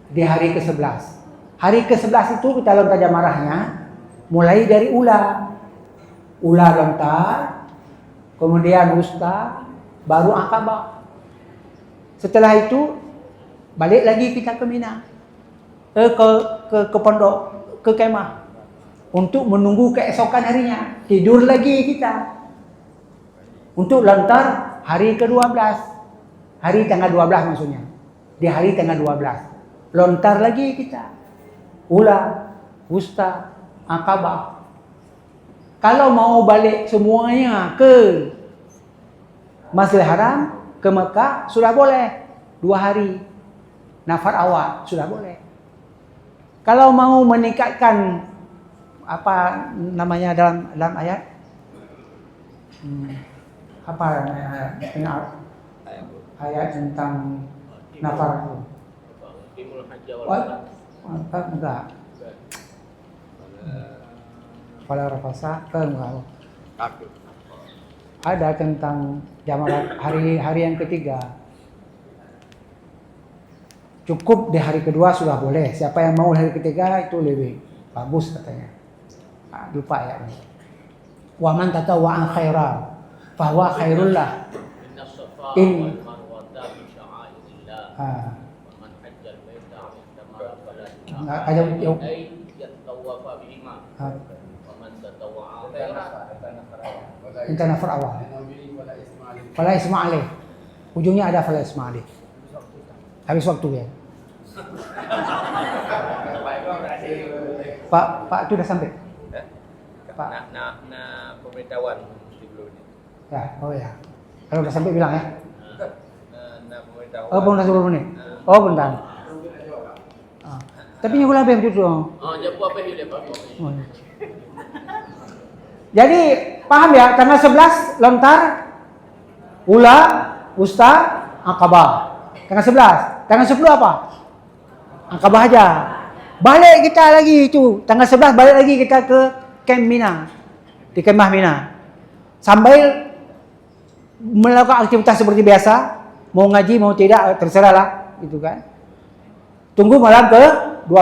di hari ke-11. Hari ke-11 itu kita lontar jamarahnya mulai dari ula lontar, kemudian wusta, baru Akabah. Setelah itu balik lagi kita ke Mina, ke pondok, ke kemah untuk menunggu keesokan harinya. Tidur lagi kita untuk lontar hari ke-12, hari tanggal 12 maksudnya. di hari tanggal 12. Lontar lagi kita. Ula, Wusta, Aqabah. Kalau mau balik semuanya ke Masjidil Haram, ke Mekah, sudah boleh 2 hari. Nafar awal sudah boleh. Kalau mau meningkatkan apa namanya dalam ayat, apa namanya ayat tentang nafar itu? Enggak. Pada rafasa enggak. Ada tentang jamaah hari yang ketiga. Cukup di hari kedua sudah boleh. Siapa yang mau hari ketiga itu lebih bagus katanya. Lupa ya. Wa man tatawwa'a khairan fahuwa khairul lah. In Inta nafar awal. Fala isma alaih. Ujungnya ada fala isma alaih. Habis waktu ya. Pak itu udah sampai. Pak. Nah pemberitahuan sebelumnya. Ya, oh ya. Kalau udah sampai bilang ya. Nah pemberitahuan. Oh, belum 10 menit. Oh, bentar. Tapi nyuruh lebih begitu dong. Oh, jam apa ya Pak? Oh, ya. Jadi paham ya, tanggal 11 lontar, Ula, Wusta, Aqabah. Tanggal 11. Tanggal 10 apa? Aqabah aja. Balik kita lagi itu. Tanggal 11 balik lagi kita ke Camp Mina. Di kemah Mina. Sambil melakukan aktivitas seperti biasa. Mau ngaji, mau tidak, terserah lah. Gitu kan. Tunggu malam ke 12.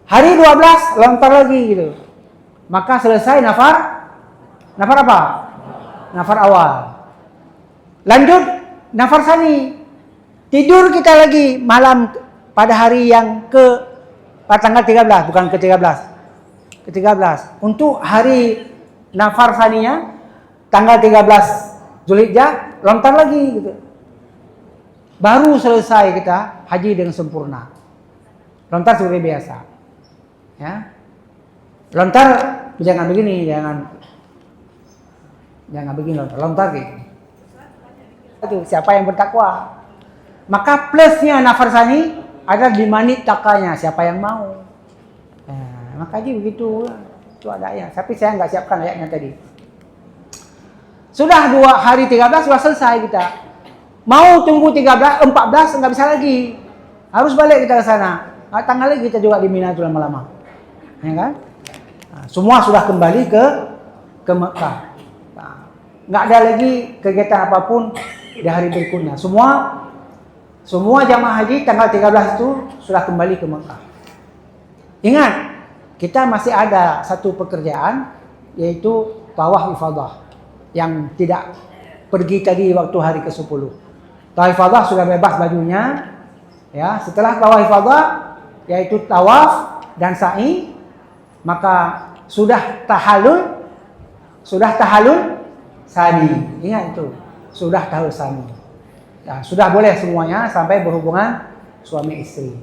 Hari 12 lontar lagi gitu. Maka selesai nafar apa? Nafar awal. Lanjut nafar sani. Tidur kita lagi malam pada hari yang pada tanggal 13, bukan ke 13. Ke 13. Untuk hari nafar saninya tanggal 13 Zulhijjah lontar lagi gitu. Baru selesai kita haji dengan sempurna. Lontar seperti biasa. Ya. Lontar jangan begini, jangan begini lontar gitu. Itu siapa yang bertakwa. Maka plusnya nafar sani ada di manit takanya siapa yang mau. Nah, maka jadi begitu. Itu ada ayat. Tapi saya nggak siapkan ayatnya tadi. Sudah 2 hari 13 sudah selesai kita. Mau tunggu 13, 14 nggak bisa lagi. Harus balik kita ke sana. Tanggal lagi kita juga di Mina itu lama-lama. Ya kan? Nah, semua sudah kembali ke Mekah. Nah, nggak ada lagi kegiatan apapun di hari berikutnya. Semua jamaah haji tanggal 13 itu sudah kembali ke Mekah. Ingat, kita masih ada satu pekerjaan yaitu tawaf ifadah yang tidak pergi tadi waktu hari ke-10. Tawaf ifadah sudah bebas bajunya. Ya, setelah tawaf ifadah yaitu tawaf dan sa'i, maka sudah tahallul sani. Ingat itu, sudah tahallul sani. Ya, sudah boleh semuanya sampai berhubungan suami istri.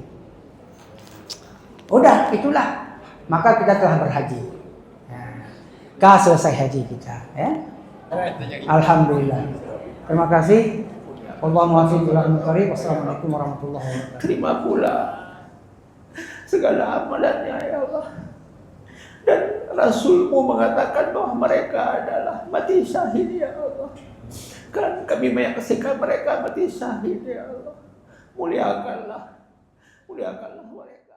Udah, itulah. Maka kita telah berhaji. Ya. Selesai haji kita, ya. Alhamdulillah. Terima kasih. Allahumma waffiq ila al-muqarrib. Wassalamualaikum warahmatullahi wabarakatuh. Terima pula segala amalannya ya Allah. Dan Rasulmu mengatakan bahwa mereka adalah mati syahid ya Allah. Kan kami menyaksikan mereka mati syahid ya Allah. Muliakanlah mereka.